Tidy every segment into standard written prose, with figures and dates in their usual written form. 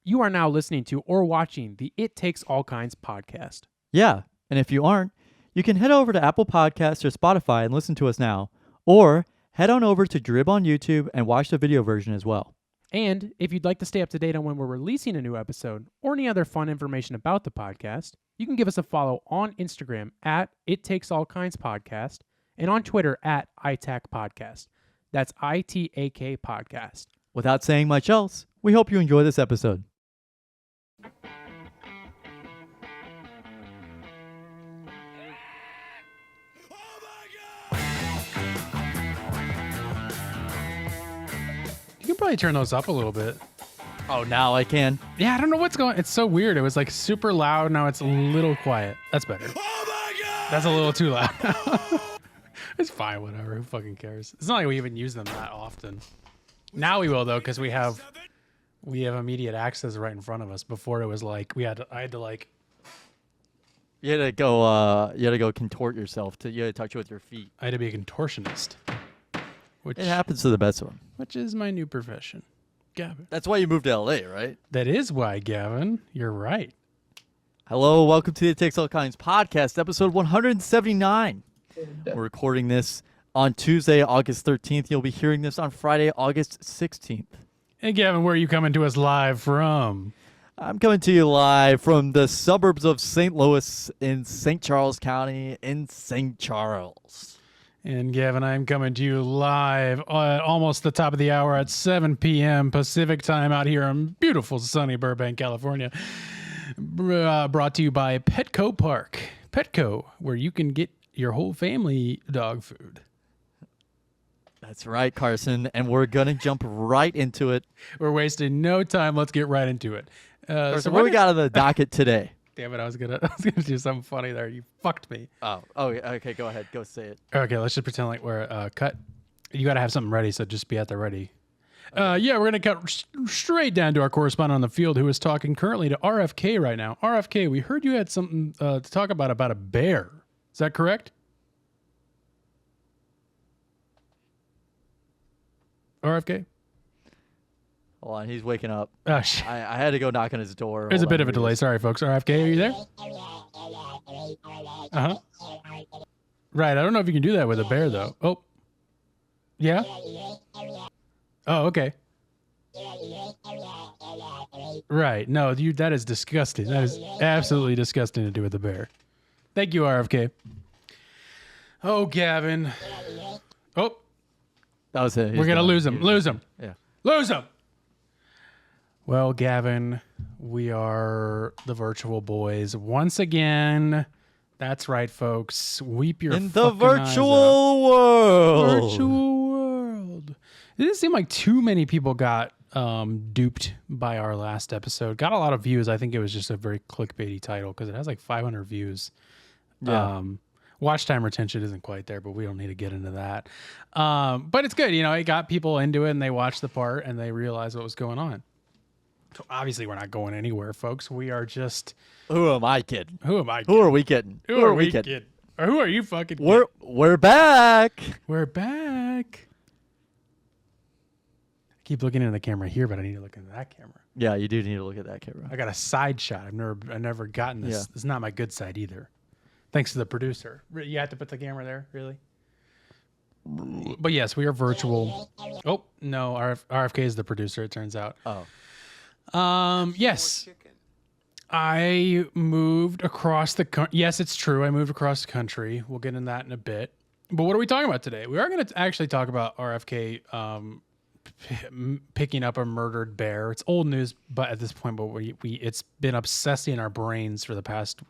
You are now listening to or watching the It Takes All Kinds podcast. Yeah, and if you aren't, you can head over to Apple Podcasts or Spotify and listen to us now, or head on over to Drib on YouTube and watch the video version as well. And if you'd like to stay up to date on when we're releasing a new episode or any other fun information about the podcast, you can give us a follow on Instagram at It Takes All Kinds Podcast and on Twitter at ITAC Podcast. That's ITAK Podcast. Without saying much else, we hope you enjoy this episode. You can probably turn those up a little bit. Oh, now I can. Yeah, I don't know what's going on. It's so weird. It was like super loud. Now it's a little quiet. That's better. Oh my God! That's a little too loud. It's fine, whatever. Who fucking cares? It's not like we even use them that often. Now we will though, because we have immediate access right in front of us. Before it was like I had to like. You had to go contort yourself. You had to touch it with your feet. I had to be a contortionist. It happens to the best of them. Which is my new profession. Gavin. That's why you moved to LA, right? That is why, Gavin. You're right. Hello, welcome to the It Takes All Kinds podcast, episode 179. We're recording this on Tuesday, August 13th. You'll be hearing this on Friday, August 16th. Hey, Gavin, where are you coming to us live from? I'm coming to you live from the suburbs of St. Louis in St. Charles County in St. Charles. And Gavin, I'm coming to you live at almost the top of the hour at 7 p.m. Pacific time out here in beautiful sunny Burbank, California. Brought to you by Petco Park. Petco, where you can get your whole family dog food. That's right, Carson. And we're going to jump right into it. We're wasting no time. Let's get right into it. Carson, what we got on the docket today? Damn it, I was gonna do something funny there. You fucked me. Oh, okay, go ahead. Go say it. Okay, let's just pretend like we're cut. You got to have something ready, so just be at the ready. Yeah, we're going to cut straight down to our correspondent on the field who is talking currently to RFK right now. RFK, we heard you had something to talk about a bear. Is that correct? RFK? Hold on, he's waking up. Oh, shit. I had to go knock on his door. There's a bit of a delay. Sorry, folks. RFK, are you there? Uh-huh. Right, I don't know if you can do that with a bear, though. Oh. Yeah? Oh, okay. Right. No, that is disgusting. That is absolutely disgusting to do with a bear. Thank you, RFK. Oh, Gavin. Oh. That was it. We're going to lose him. Lose him. Yeah. Lose him. Well, Gavin, we are the virtual boys once again. That's right, folks. Weep your in the fucking eyes out. virtual world. Virtual world. It didn't seem like too many people got duped by our last episode. Got a lot of views. I think it was just a very clickbaity title because it has like 500 views. Yeah. Watch time retention isn't quite there, but we don't need to get into that. But it's good. You know, it got people into it and they watched the part and they realized what was going on. So obviously we're not going anywhere, folks. We are just... Who am I kidding? Who am I kidding? Who are we kidding? Who are we kidding? Or who are you fucking kidding? We're back. We're back. I keep looking into the camera here, but I need to look into that camera. Yeah, you do need to look at that camera. I got a side shot. I've never gotten this. Yeah. It's not my good side either. Thanks to the producer. You have to put the camera there, really? But yes, we are virtual. Oh, no, RFK is the producer, it turns out. Oh. Yes. I moved across the country. Yes, it's true. I moved across the country. We'll get into that in a bit. But what are we talking about today? We are going to actually talk about RFK picking up a murdered bear. It's old news, but at this point, it's been obsessing our brains for the past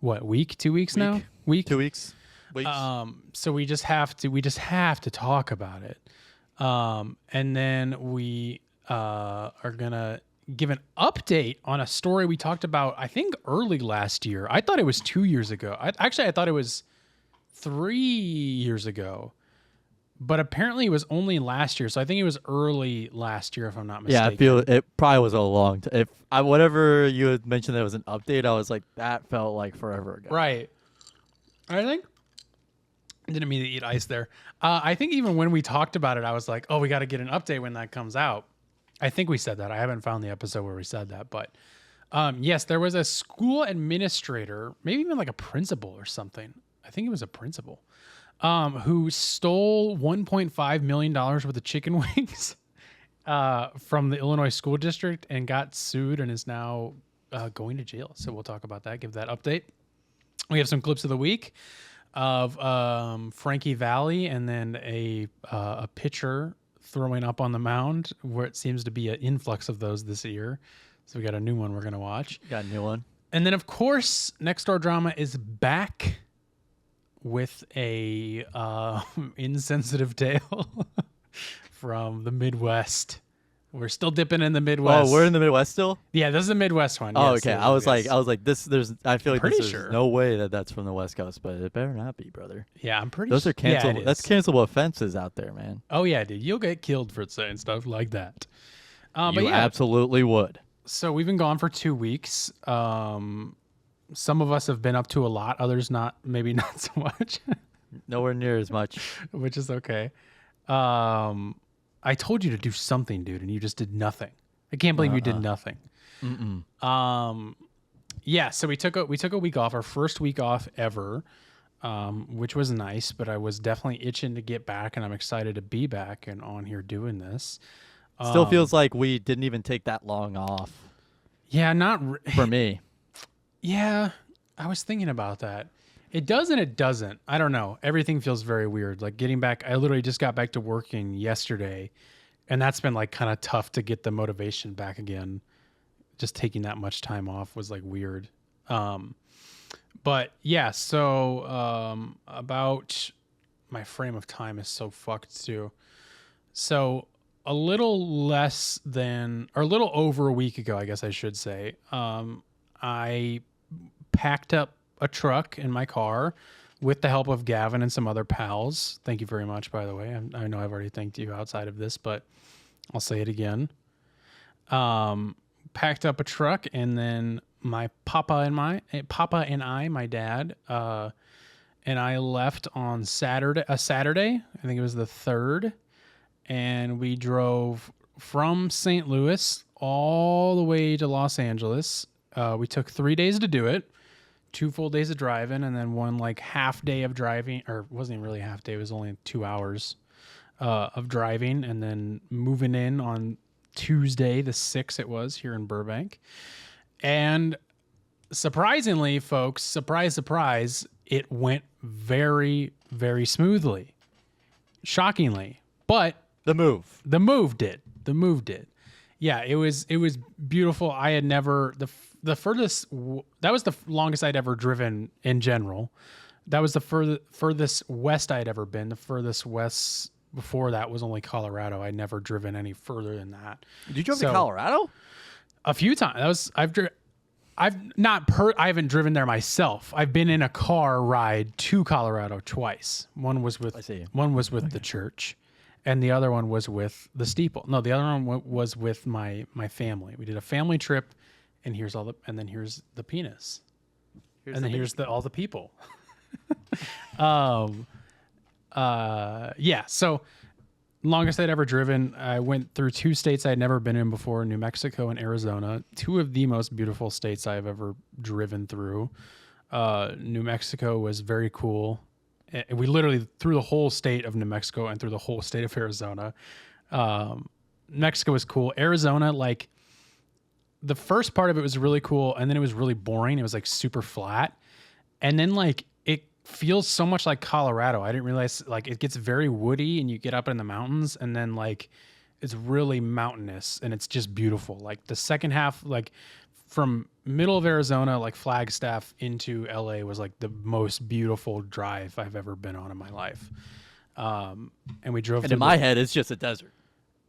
week? 2 weeks now? Week? 2 weeks. Weeks. So we just have to talk about it. And then we are gonna give an update on a story we talked about, I think, early last year. I thought it was 2 years ago. I thought it was 3 years ago. But apparently it was only last year. So I think it was early last year, if I'm not mistaken. Yeah, I feel it probably was a long time. Whatever you had mentioned that was an update, I was like, that felt like forever ago. Right. I think. I didn't mean to eat ice there. I think even when we talked about it, I was like, oh, we got to get an update when that comes out. I think we said that. I haven't found the episode where we said that, but yes, there was a school administrator, maybe even like a principal or something. I think it was a principal, who stole $1.5 million worth of chicken wings from the Illinois school district and got sued and is now going to jail. So we'll talk about that, give that update. We have some clips of the week of Frankie Valli and then a pitcher throwing up on the mound, where it seems to be an influx of those this year. So we got a new one we're going to watch. Got a new one. And then, of course, Nextdoor Drama is back with a insensitive tale from the Midwest. We're still dipping in the Midwest. Oh, we're in the Midwest still? Yeah, this is the Midwest one. Oh, Yes, okay. I was like, this. I feel like Pretty there's sure. no way that that's from the West Coast, but it better not be, brother. Yeah, I'm pretty Those sure. are cancelable. Yeah, That's cancelable offenses out there, man. Oh, yeah, dude. You'll get killed for saying stuff like that. But You yeah, absolutely would. so we've been gone for 2 weeks. Some of us have been up to a lot, others not, maybe not so much, Nowhere near as much. which is okay. I told you to do something, dude, and you just did nothing. I can't believe you did nothing. Yeah, so we took a week off, our first week off ever, which was nice, but I was definitely itching to get back, and I'm excited to be back and on here doing this. Still feels like we didn't even take that long off Yeah, for me. Yeah, I was thinking about that. It does and it doesn't. I don't know. Everything feels very weird. Like getting back, I literally just got back to working yesterday, and that's been like kind of tough to get the motivation back again. Just taking that much time off was like weird. But yeah, so about my frame of time is so fucked too. So a little less than, or a little over a week ago, I guess I should say, I packed up a truck in my car with the help of Gavin and some other pals. Thank you very much, by the way. I know I've already thanked you outside of this, but I'll say it again. Packed up a truck, and then my papa and I, my dad, and I left on Saturday. I think it was the 3rd, and we drove from St. Louis all the way to Los Angeles. We took 3 days to do it, 2 full days of driving, and then 1 like half day of driving, or it wasn't even really a half day. It was only 2 hours of driving, and then moving in on Tuesday, the 6th it was, here in Burbank. And surprisingly, folks, surprise, surprise, it went very, very smoothly. Shockingly. But The move. the move did. Yeah, it was beautiful. I had never, the furthest, that was the longest I'd ever driven in general. That was the furthest west I'd ever been. The furthest west before that was only Colorado. I'd never driven any further than that. You drove to Colorado? A few times. I haven't driven there myself. I've been in a car ride to Colorado twice. One was with the church, and the other one was with the steeple. No, the other one was with my family. We did a family trip, and here's the penis. Here's all the people. Yeah, so longest I'd ever driven. I went through 2 states I'd never been in before, New Mexico and Arizona, 2 of the most beautiful states I've ever driven through. New Mexico was very cool. And we literally through the whole state of New Mexico and through the whole state of Arizona. Mexico was cool. Arizona, like the first part of it was really cool, and then it was really boring. It was like super flat. And then like it feels so much like Colorado. I didn't realize like it gets very woody and you get up in the mountains, and then like it's really mountainous and it's just beautiful. Like the second half, like from middle of Arizona, like Flagstaff into LA was like the most beautiful drive I've ever been on in my life. And we drove. And in my head, it's just a desert.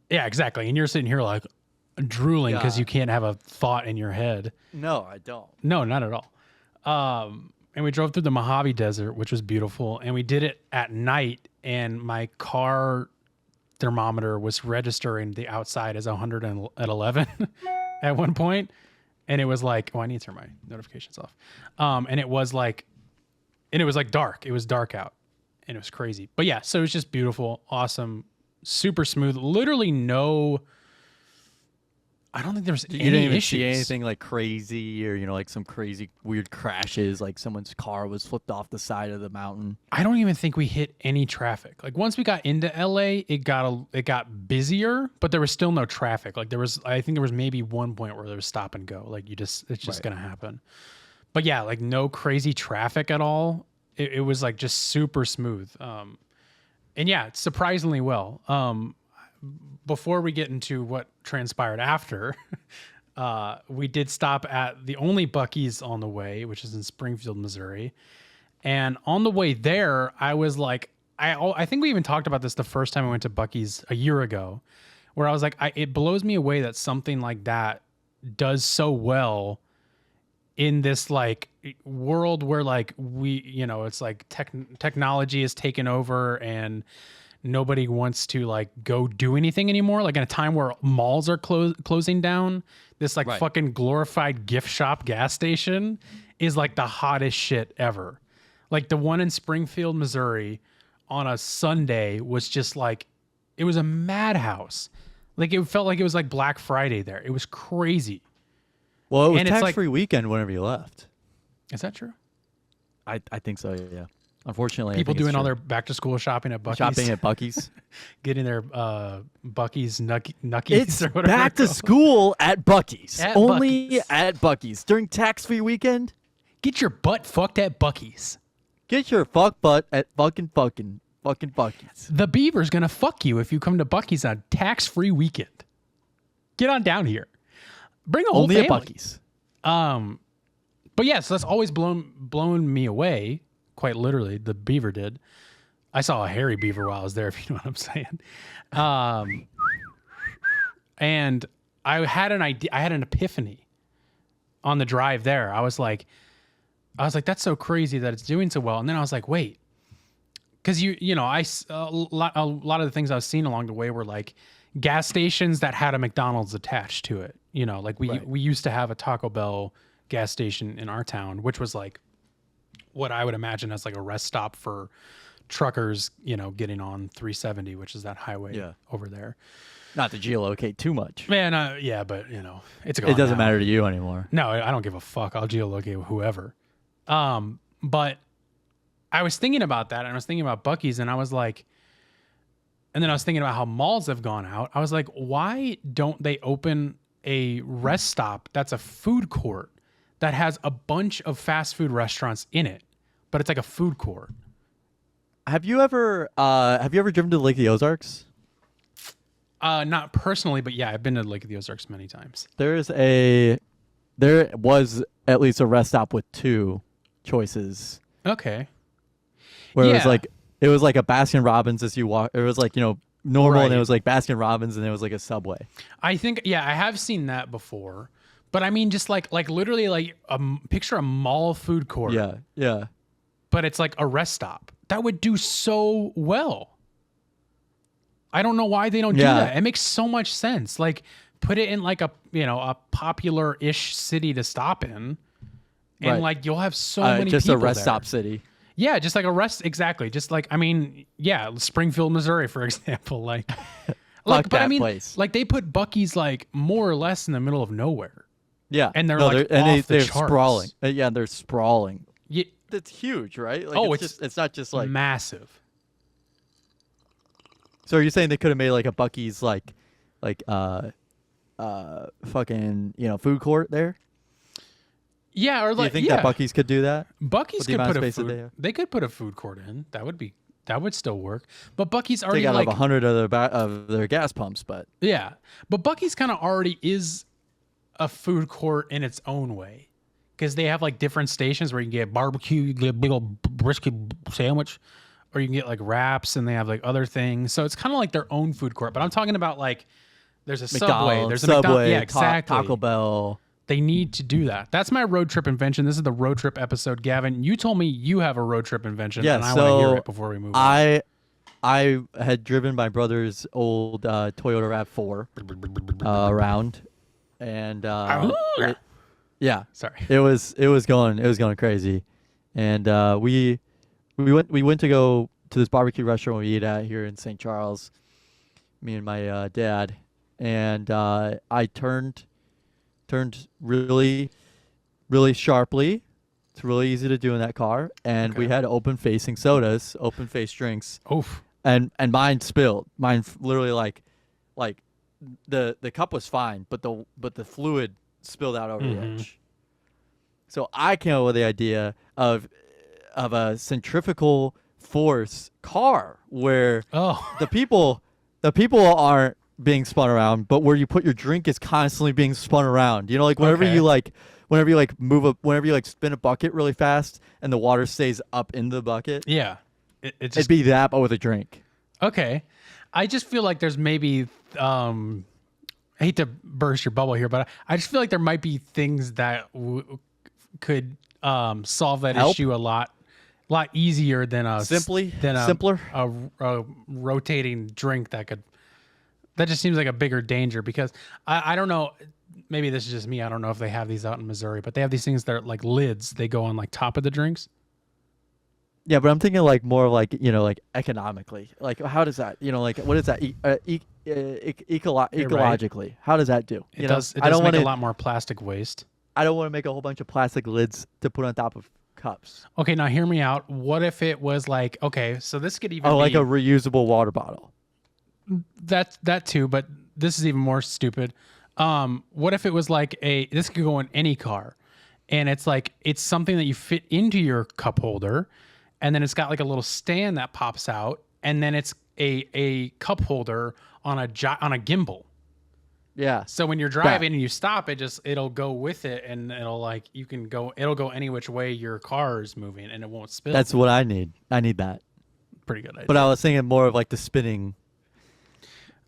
Yeah, exactly. And you're sitting here like drooling because you can't have a thought in your head. No, I don't. No, not at all. And we drove through the Mojave Desert, which was beautiful. And we did it at night, and my car thermometer was registering the outside as 111 at one point. And it was like, oh, I need to turn my notifications off. And it was like dark. It was dark out, and it was crazy. But yeah, so it was just beautiful, awesome, super smooth. Literally no I don't think there's You any didn't even issues. see anything like crazy or, like some crazy weird crashes, like someone's car was flipped off the side of the mountain. I don't even think we hit any traffic. Like once we got into LA, it got busier, but there was still no traffic. Like I think there was maybe one point where there was stop and go. Like it's just gonna happen. But yeah, like no crazy traffic at all. It was like just super smooth. And yeah, surprisingly well. Before we get into what transpired after, we did stop at the only Buc-ee's on the way, which is in Springfield, Missouri. And on the way there, I was like, I think we even talked about this the first time I went to Buc-ee's a year ago, where I was like, it blows me away that something like that does so well in this like world where like it's like technology has taken over and nobody wants to like go do anything anymore. Like in a time where malls are closing down, this like fucking glorified gift shop gas station is like the hottest shit ever. Like the one in Springfield, Missouri on a Sunday was just like, it was a madhouse. Like it felt like it was like Black Friday there. It was crazy. Well, it was And it's tax-free weekend whenever you left. Is that true? I think so, yeah. Unfortunately, People I think it's doing all true. their back to school shopping at Buc-ee's. Shopping at Buc-ee's. Getting their Buc-ee's Nuckies It's or whatever. back to they're called. school at Buc-ee's. At Only Buc-ee's. at Buc-ee's. During tax-free weekend, Get your butt fucked at Buc-ee's. get your fuck butt at fucking Buc-ee's. The Beaver's gonna fuck you if you come to Buc-ee's on tax-free weekend. Get on down here. Bring a whole Only family. at Buc-ee's. But yeah, so that's always blown me away. Quite literally, the Beaver did. I saw a hairy beaver while I was there, if you know what I'm saying. And I had an idea. I had an epiphany on the drive there. I was like, that's so crazy that it's doing so well. And then I was like, wait, because a lot of the things I was seeing along the way were like gas stations that had a McDonald's attached to it. Like we used to have a Taco Bell gas station in our town, which was like what I would imagine as like a rest stop for truckers, getting on 370, which is that highway over there. Not to geolocate too much. Man, but it's gone It doesn't now. matter to you anymore. No, I don't give a fuck. I'll geolocate whoever. But I was thinking about that, and I was thinking about Buc-ee's, and I was like, and then I was thinking about how malls have gone out. I was like, why don't they open a rest stop that's a food court that has a bunch of fast food restaurants in it, but it's like a food court? Have you ever driven to Lake of the Ozarks? Not personally, but yeah, I've been to Lake of the Ozarks many times. There was at least a rest stop with two choices. Okay. Where Yeah. it was like a Baskin Robbins as you walk. It was like, normal, Right. and it was like Baskin Robbins, and it was like a Subway. I think, yeah, I have seen that before, but I mean, just like literally like picture a mall food court. Yeah, yeah. But it's like a rest stop. That would do so well. I don't know why they don't do that. It makes so much sense. Like put it in like a popular-ish city to stop in. And Right. like you'll have so many just people a rest there. stop city. Yeah, just like a rest, exactly. Just like, I mean, yeah, Springfield, Missouri, for example. Like, Fuck but I that mean, place. like they put Buc-ee's like more or less in the middle of nowhere. Yeah, And they're like off the they're charts. sprawling. Yeah, they're sprawling. Yeah, That's huge, right? Like, Oh, it's not just like. massive. So are you saying they could have made like a Buc-ee's fucking food court there? Yeah, or Do you like think that Buc-ee's could do that? Buc-ee's with the could amount put of a space that they food. have? They could put a food court in. That would still work. But Buc-ee's They already got like 100 of their gas pumps, but yeah. But Buc-ee's kind of already is a food court in its own way, because they have like different stations where you can get barbecue, you can get a big old brisket sandwich, or you can get like wraps, and they have like other things. So it's kind of like their own food court. But I'm talking about like there's a Subway, McDonald's, there's a Subway, McDonald's, yeah, exactly. Taco Bell. They need to do that. That's my road trip invention. This is the road trip episode. Gavin, you told me you have a road trip invention, Yeah, and I so want to hear it before we move on. I had driven my brother's old Toyota RAV4 around, and yeah, Sorry. it was going crazy, and we went to go to this barbecue restaurant we eat at here in St. Charles, me and my dad, and I turned really, really sharply. It's really easy to do in that car, and we had open facing sodas, open face drinks. Oof. And mine spilled. Mine literally like the cup was fine, but the fluid spilled out over the edge. So I came up with the idea of a centrifugal force car where the people aren't being spun around, but where you put your drink is constantly being spun around. You know, like whenever you spin a bucket really fast and the water stays up in the bucket. Yeah. It'd be that, but with a drink. Okay. I just feel like there's maybe, I hate to burst your bubble here, but I just feel like there might be things that could solve that issue a lot easier than simpler a rotating drink that just seems like a bigger danger, because I don't know, maybe this is just me, I don't know if they have these out in Missouri, but they have these things that are like lids, they go on like top of the drinks. Yeah, but I'm thinking like more like, you know, like economically, like how does that, you know, like what is that ecologically? Right. How does that do? It does make a lot more plastic waste. I don't want to make a whole bunch of plastic lids to put on top of cups. Okay, now hear me out. What if it was like, okay, so this could even be like a reusable water bottle. That too, but this is even more stupid. What if it was like this could go in any car, and it's something that you fit into your cup holder, and then it's got like a little stand that pops out, and then it's a cup holder on a gimbal. Yeah. So when you're driving and you stop, it'll go with it, and it'll go any which way your car is moving, and it won't spill. That's what I need. I need that. Pretty good idea. But I was thinking more of like the spinning.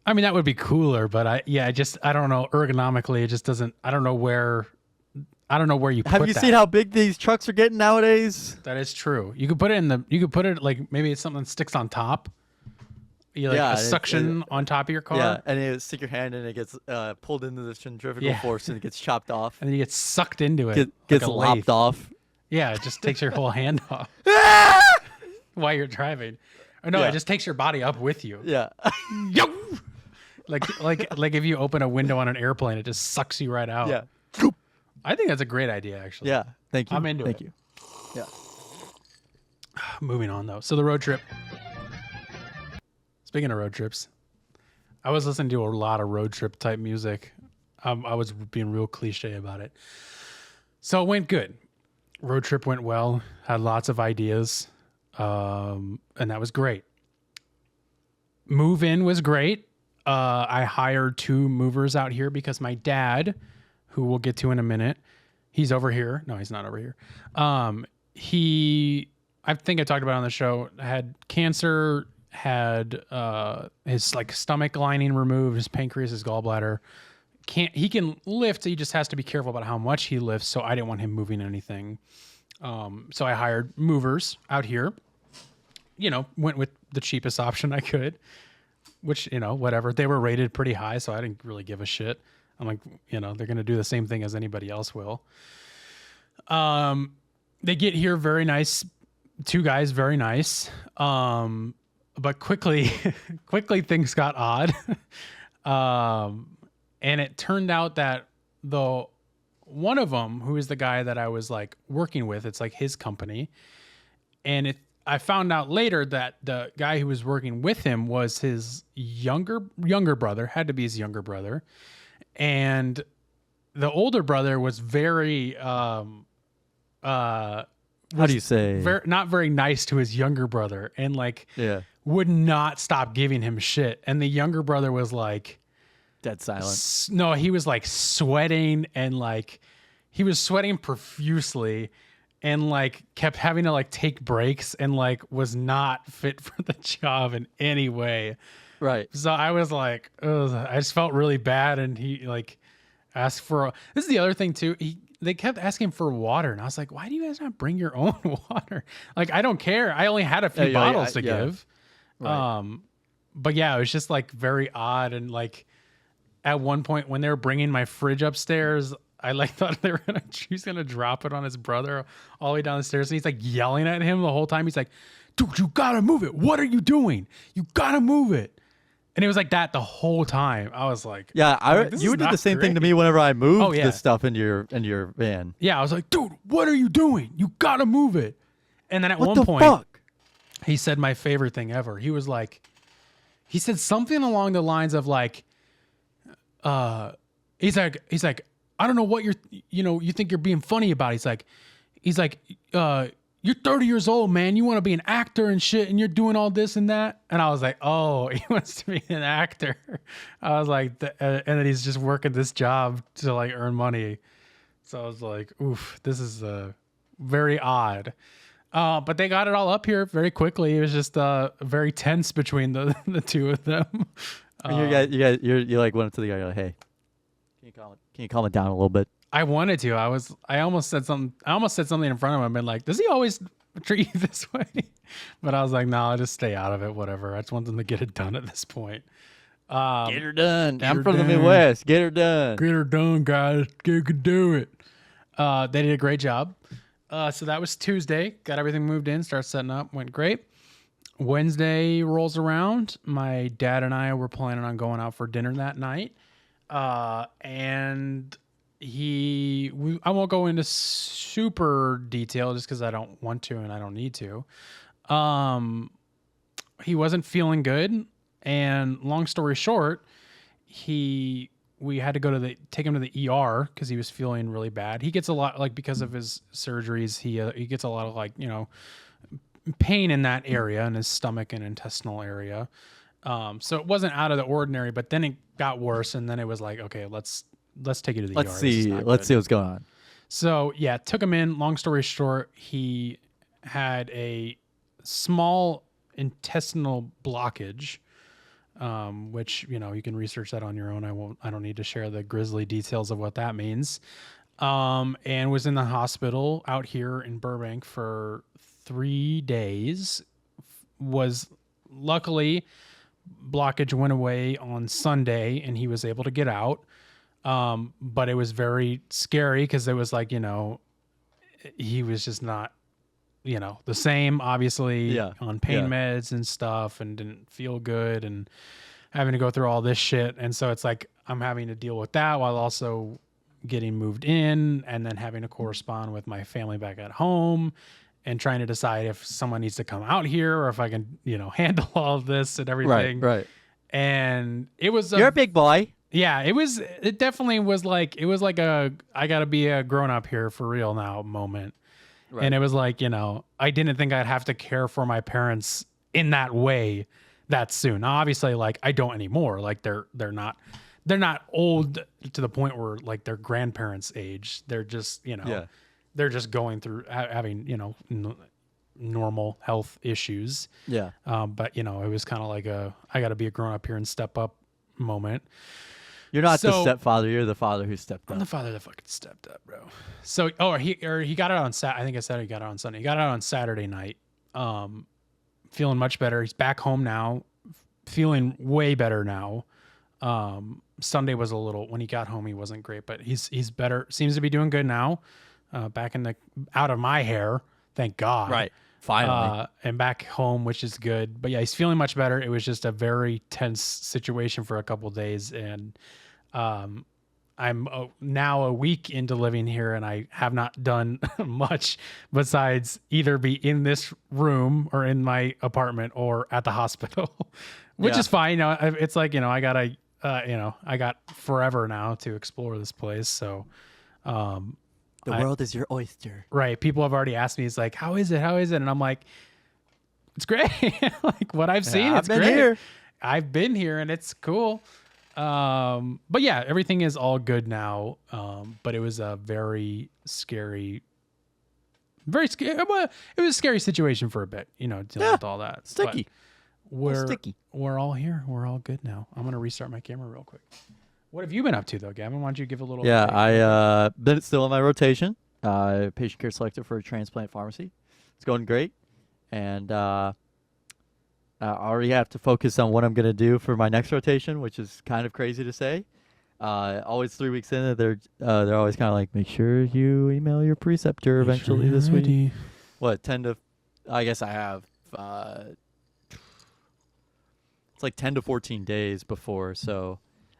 I mean, that would be cooler, but I don't know, ergonomically, it just doesn't. I don't know where you put that. Have you seen how big these trucks are getting nowadays? That is true. You could put it like maybe it's something that sticks on top. A suction on top of your car. Yeah, and you stick your hand in, and it gets pulled into the centrifugal force, and it gets chopped off. And then you get sucked into it. Gets lopped off. Yeah, it just takes your whole hand off while you're driving. Or no, it just takes your body up with you. Yeah. Yo! Like if you open a window on an airplane, it just sucks you right out. Yeah. I think that's a great idea, actually. Yeah. Thank you. I'm into it. Thank you. Yeah. Moving on, though. So the road trip. Speaking of road trips, I was listening to a lot of road trip type music. I was being real cliche about it. So it went good. Road trip went well. Had lots of ideas. And that was great. Move in was great. I hired 2 movers out here because my dad, who we'll get to in a minute, he's over here. No, he's not over here. I think I talked about it on the show, had cancer, had his like stomach lining removed, his pancreas, his gallbladder. He can lift, he just has to be careful about how much he lifts, so I didn't want him moving anything. So I hired movers out here. You know, went with the cheapest option I could, which, you know, whatever. They were rated pretty high, so I didn't really give a shit. I'm like, you know, they're going to do the same thing as anybody else will. They get here very nice. 2 guys, very nice. But quickly things got odd. And it turned out that one of them, who is the guy that I was like working with, it's like his company. And I found out later that the guy who was working with him was his younger brother, had to be his younger brother. And the older brother was very, how do you say? Not very nice to his younger brother, and would not stop giving him shit. And the younger brother was like dead silent. No, he was like sweating, and like he was sweating profusely, and like kept having to like take breaks, and like was not fit for the job in any way. Right. So I was like, ugh, I just felt really bad. And he like asked for, this is the other thing too. They kept asking for water, and I was like, why do you guys not bring your own water? Like, I don't care. I only had a few bottles to give. Right. But yeah, it was just like very odd. And like at one point when they were bringing my fridge upstairs, I like thought he's gonna drop it on his brother all the way down the stairs. And he's like yelling at him the whole time. He's like, dude, you gotta move it. What are you doing? You gotta move it. And it was like that the whole time. I was like, Yeah, this you is would do the not same thing to great. me whenever I moved Oh, yeah. this stuff into your van. Yeah, I was like, dude, what are you doing? You gotta move it. And then at What one the point, fuck? he said my favorite thing ever. He was like, he said something along the lines of like, he's like, I don't know what you think you're being funny about. He's like, you're 30 years old, man. You want to be an actor and shit, and you're doing all this and that. And I was like, oh, he wants to be an actor. I was like, and then he's just working this job to like earn money. So I was like, oof, this is very odd. But they got it all up here very quickly. It was just very tense between the two of them. You like went up to the guy. You're like, hey, can you calm it down a little bit? I wanted to. I almost said something. I almost said something in front of him. And like, does he always treat you this way? But I was like, no, I'll just stay out of it. Whatever. I just want them to get it done at this point. Get her done. I'm her from the done. Midwest. Get her done. Get her done, guys. You could do it. They did a great job. So that was Tuesday. Got everything moved in. Started setting up. Went great. Wednesday rolls around. My dad and I were planning on going out for dinner that night. And I won't go into super detail just because I don't want to and I don't need to. He wasn't feeling good, and long story short, we had to take him to the ER because he was feeling really bad. He gets a lot, like, because of his surgeries, he gets a lot of, like, pain in that area, in his stomach and intestinal area. So it wasn't out of the ordinary, but then it got worse, and then it was like, okay, let's take you to the ER. Let's see what's going on. So yeah, took him in. Long story short, he had a small intestinal blockage, which, you can research that on your own. I don't need to share the grisly details of what that means. And was in the hospital out here in Burbank for 3 days. Was luckily blockage went away on Sunday and he was able to get out. But it was very scary because it was like, he was just not, the same, obviously, on pain meds and stuff, and didn't feel good and having to go through all this shit. And so it's like, I'm having to deal with that while also getting moved in and then having to correspond with my family back at home and trying to decide if someone needs to come out here or if I can, handle all of this and everything. Right. And it was, you're a big boy. Yeah, it definitely was like, I gotta be a grown up here for real now moment. Right. And it was like, I didn't think I'd have to care for my parents in that way that soon. Now, obviously, like, I don't anymore. Like, they're not old to the point where like their grandparents' age. They're just, they're just going through having, normal health issues. Yeah. But it was kind of like I got to be a grown up here and step up moment. You're not the stepfather. You're the father who stepped up. I'm the father that fucking stepped up, bro. So, he got it on I think I said he got it on Sunday. He got it on Saturday night. Feeling much better. He's back home now. Feeling way better now. Sunday was when he got home, he wasn't great, but he's better. Seems to be doing good now. Back out of my hair, thank God. Right. Finally. And back home, which is good. But yeah, he's feeling much better. It was just a very tense situation for a couple of days. And I'm now a week into living here, and I have not done much besides either be in this room or in my apartment or at the hospital, which is fine. It's like, I got forever now to explore this place. So, the world is your oyster. Right. People have already asked me, it's like, how is it? How is it? And I'm like, it's great. Like what I've seen, it's great. Here. I've been here and it's cool. But yeah, everything is all good now. But it was a very scary. It was a scary situation for a bit, dealing with all that. Sticky. We're all here. We're all good now. I'm going to restart my camera real quick. What have you been up to though, Gavin? Why don't you give a little? Yeah, I been still in my rotation. Patient care selector for a transplant pharmacy. It's going great, and I already have to focus on what I'm gonna do for my next rotation, which is kind of crazy to say. Always 3 weeks in, they're always kind of like, make sure you email your preceptor eventually this week. What 10 to? I guess I have It's like 10 to 14 days before. So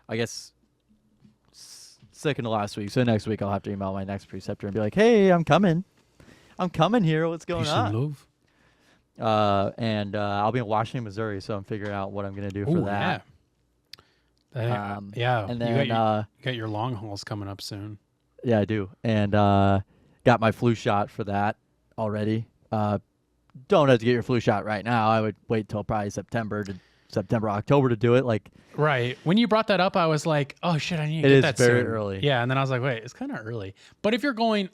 I guess second to last week. So next week I'll have to email my next preceptor and be like, hey, I'm coming. I'm coming here. What's going Peace on? and love. And I'll be in Washington, Missouri, so I'm figuring out what I'm going to do for that. Yeah. And then you got your long hauls coming up soon. Yeah, I do. And got my flu shot for that already. Don't have to get your flu shot right now. I would wait till probably September, October to do it. Like, right. When you brought that up, I was like, oh shit, I need to it get is that very soon. early. Yeah, and then I was like, wait, it's kind of early. But if you're going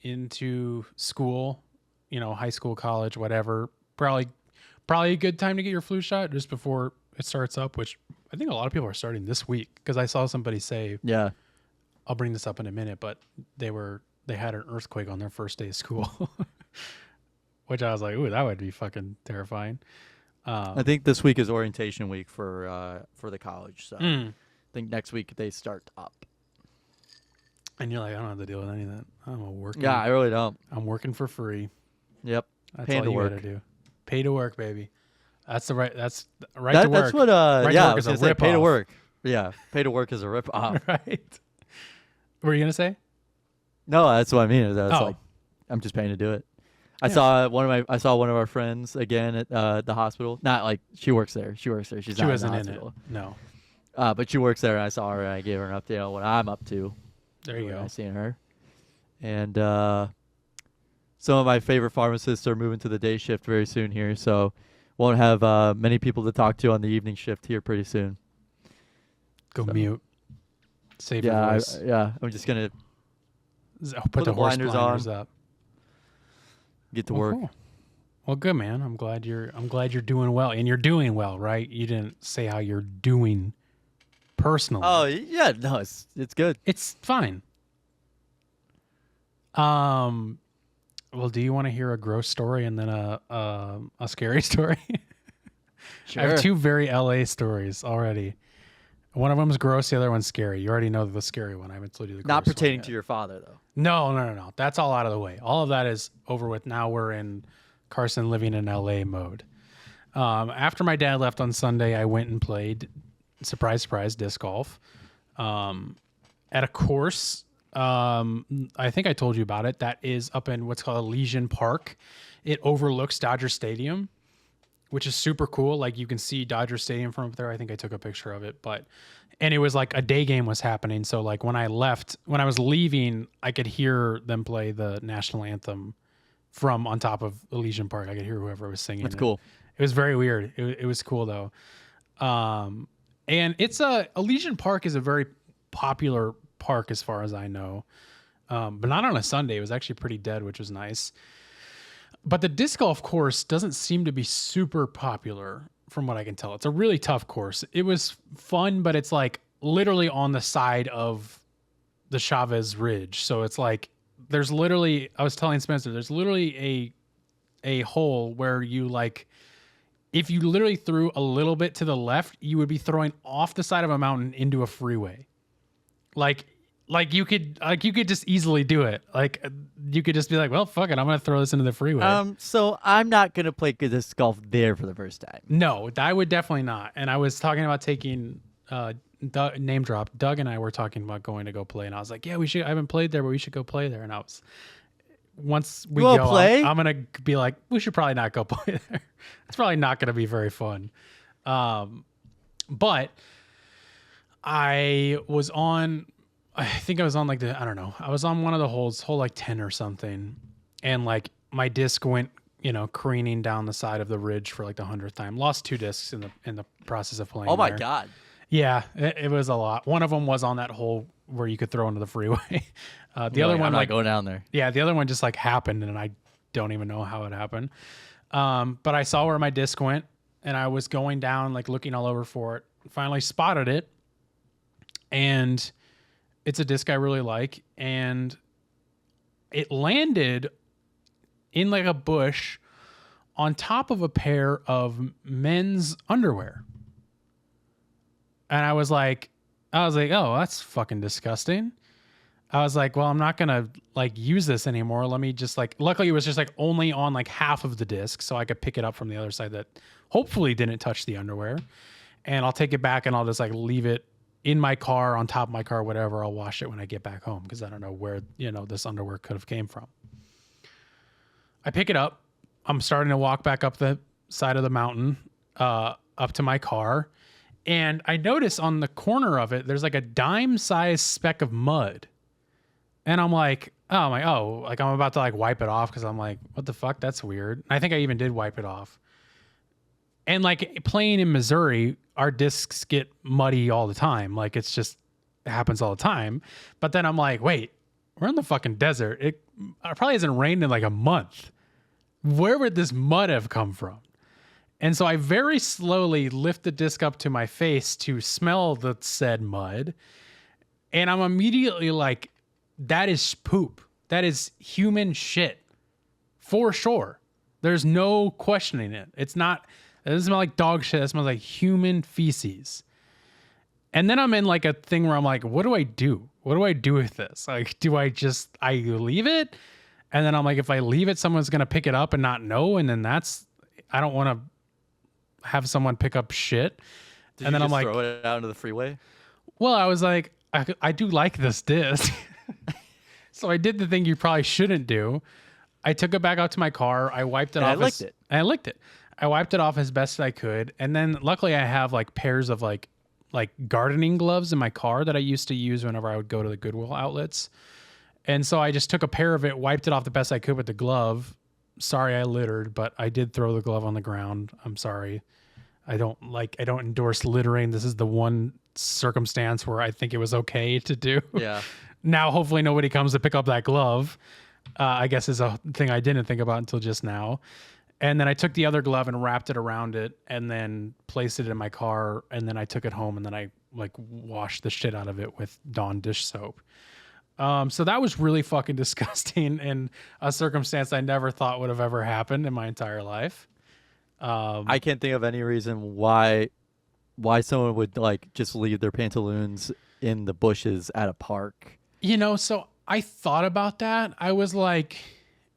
into school, high school, college, whatever, probably a good time to get your flu shot just before it starts up, which I think a lot of people are starting this week because I saw somebody say, yeah, I'll bring this up in a minute, but they had an earthquake on their first day of school, which I was like, ooh, that would be fucking terrifying. I think this week is orientation week for the college. So I think next week they start up. And you're like, I don't have to deal with any of that. I'm working. Yeah, I really don't. I'm working for free. Yep. That's Pay all to you work. gotta do. Pay to work, baby. That's right to work. That's what. Right yeah, to I work was is a gonna say pay to rip-off. work. Yeah, pay to work is a rip off. Right. What were you gonna say? No, that's what I mean. That's Oh. like, I'm just paying to do it. I Yeah. saw one of our friends again at the hospital. Not like she works there. She's She not in wasn't the in it. hospital. No. But she works there, and I saw her, and I gave her an update on what I'm up to. There you when go. I seen her. And some of my favorite pharmacists are moving to the day shift very soon here, so won't have many people to talk to on the evening shift here pretty soon. Go So. mute. Save Yeah, your voice. I'm just gonna Put the horse blinders blinders on. up. get to Well, work. cool. Well, good man. I'm glad you're doing well, and you're doing well, right? You didn't say how you're doing personally. Oh yeah, no, it's good. It's fine. Well, do you want to hear a gross story and then a scary story? Sure. I have two very LA stories already. One of them is gross. The other one's scary. You already know the scary one. I haven't told you the gross Not one pertaining yet. to your father though. No. That's all out of the way. All of that is over with. Now we're in Carson living in LA mode. After my dad left on Sunday, I went and played, surprise, disc golf at a course. I think I told you about it. That is up in what's called Elysian Park. It overlooks Dodger Stadium, which is super cool. Like you can see Dodger Stadium from up there. I think I took a picture of it, and it was like a day game was happening. So like when I was leaving, I could hear them play the national anthem from on top of Elysian Park. I could hear whoever was singing. That's cool. It was very weird. It was cool though. And it's Elysian Park is a very popular park as far as I know. But not on a Sunday. It was actually pretty dead, which was nice. But the disc golf course doesn't seem to be super popular from what I can tell. It's a really tough course. It was fun, but it's like literally on the side of the Chavez Ridge. So it's like there's literally, I was telling Spencer, there's literally a hole where you like, if you literally threw a little bit to the left, you would be throwing off the side of a mountain into a freeway. Like you could just easily do it. Like you could just be like, well, fuck it, I'm gonna throw this into the freeway. So I'm not gonna play disc golf there for the first time. No, I would definitely not. And I was talking about taking Doug, name drop. Doug and I were talking about going to go play, and I was like, yeah, we should. I haven't played there, but we should go play there. And I was, once we You go, play? I'm gonna be like, we should probably not go play there. It's probably not gonna be very fun. But I was on. I think I was on like I don't know. I was on one of the holes, hole like 10 or something. And like my disc went, careening down the side of the ridge for like the 100th time. Lost 2 discs in the process of playing. Oh my there. God. Yeah, it was a lot. One of them was on that hole where you could throw into the freeway. The other one, I'm not going down there. Yeah, the other one just like happened and I don't even know how it happened. But I saw where my disc went and I was going down, like looking all over for it. Finally spotted it. And it's a disc I really like, and it landed in like a bush on top of a pair of men's underwear. And I was like, oh, that's fucking disgusting. I was like, well, I'm not gonna like use this anymore. Let me just like. Luckily, it was just like only on like half of the disc, so I could pick it up from the other side that hopefully didn't touch the underwear. And I'll take it back and I'll just like leave it in my car, on top of my car, whatever. I'll wash it when I get back home because I don't know where this underwear could have came from. I pick it up. I'm starting to walk back up the side of the mountain, up to my car, and I notice on the corner of it, there's like a dime-sized speck of mud. And I'm like, like I'm about to like wipe it off because I'm like, what the fuck? That's weird. I think I even did wipe it off. And like playing in Missouri, our discs get muddy all the time. Like it happens all the time. But then I'm like, wait, we're in the fucking desert. It probably hasn't rained in like a month. Where would this mud have come from? And so I very slowly lift the disc up to my face to smell the said mud. And I'm immediately like, that is poop. That is human shit. For sure. There's no questioning it. It doesn't smell like dog shit. It smells like human feces. And then I'm in like a thing where I'm like, what do I do? What do I do with this? Like, do I leave it? And then I'm like, if I leave it, someone's going to pick it up and not know. And then I don't want to have someone pick up shit. Did and then I'm like, throw it out into the freeway? Well, I was like, I do like this disc. So I did the thing you probably shouldn't do. I took it back out to my car. I wiped it off. I licked it. I wiped it off as best I could. And then luckily I have like pairs of like gardening gloves in my car that I used to use whenever I would go to the Goodwill outlets. And so I just took a pair of it, wiped it off the best I could with the glove. Sorry I littered, but I did throw the glove on the ground. I'm sorry. I don't endorse littering. This is the one circumstance where I think it was okay to do. Yeah. Now, hopefully nobody comes to pick up that glove, I guess is a thing I didn't think about until just now. And then I took the other glove and wrapped it around it and then placed it in my car. And then I took it home and then I like washed the shit out of it with Dawn dish soap. So that was really fucking disgusting and a circumstance I never thought would have ever happened in my entire life. I can't think of any reason why someone would like just leave their pantaloons in the bushes at a park. So I thought about that. I was like,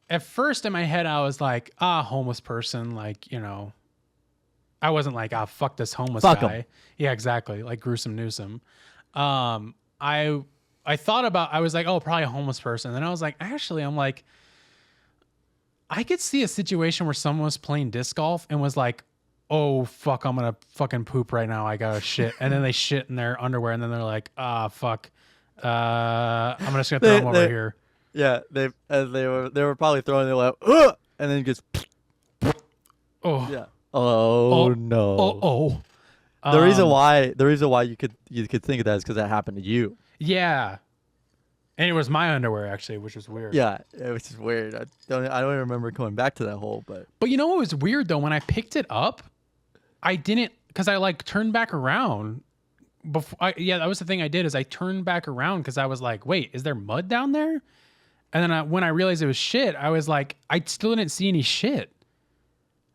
at first in my head, I was like, homeless person. Like, I wasn't like, fuck this homeless guy. Him. Yeah, exactly. Like Gruesome Newsome. I thought about, I was like, probably a homeless person. And then I was like, actually, I'm like, I could see a situation where someone was playing disc golf and was like, oh, fuck, I'm going to fucking poop right now. I got to shit. And then they shit in their underwear. And then they're like, fuck. I'm just going to throw them over here. Yeah, they were probably throwing their like, ugh! And then just, oh yeah, oh no, oh. The reason why you could think of that is because that happened to you. Yeah, and it was my underwear actually, which was weird. Yeah, it was just weird. I don't even remember going back to that hole, but you know what was weird though? When I picked it up, I didn't because I like turned back around. That was the thing I did is I turned back around because I was like, wait, is there mud down there? And then when I realized it was shit, I was like, I still didn't see any shit.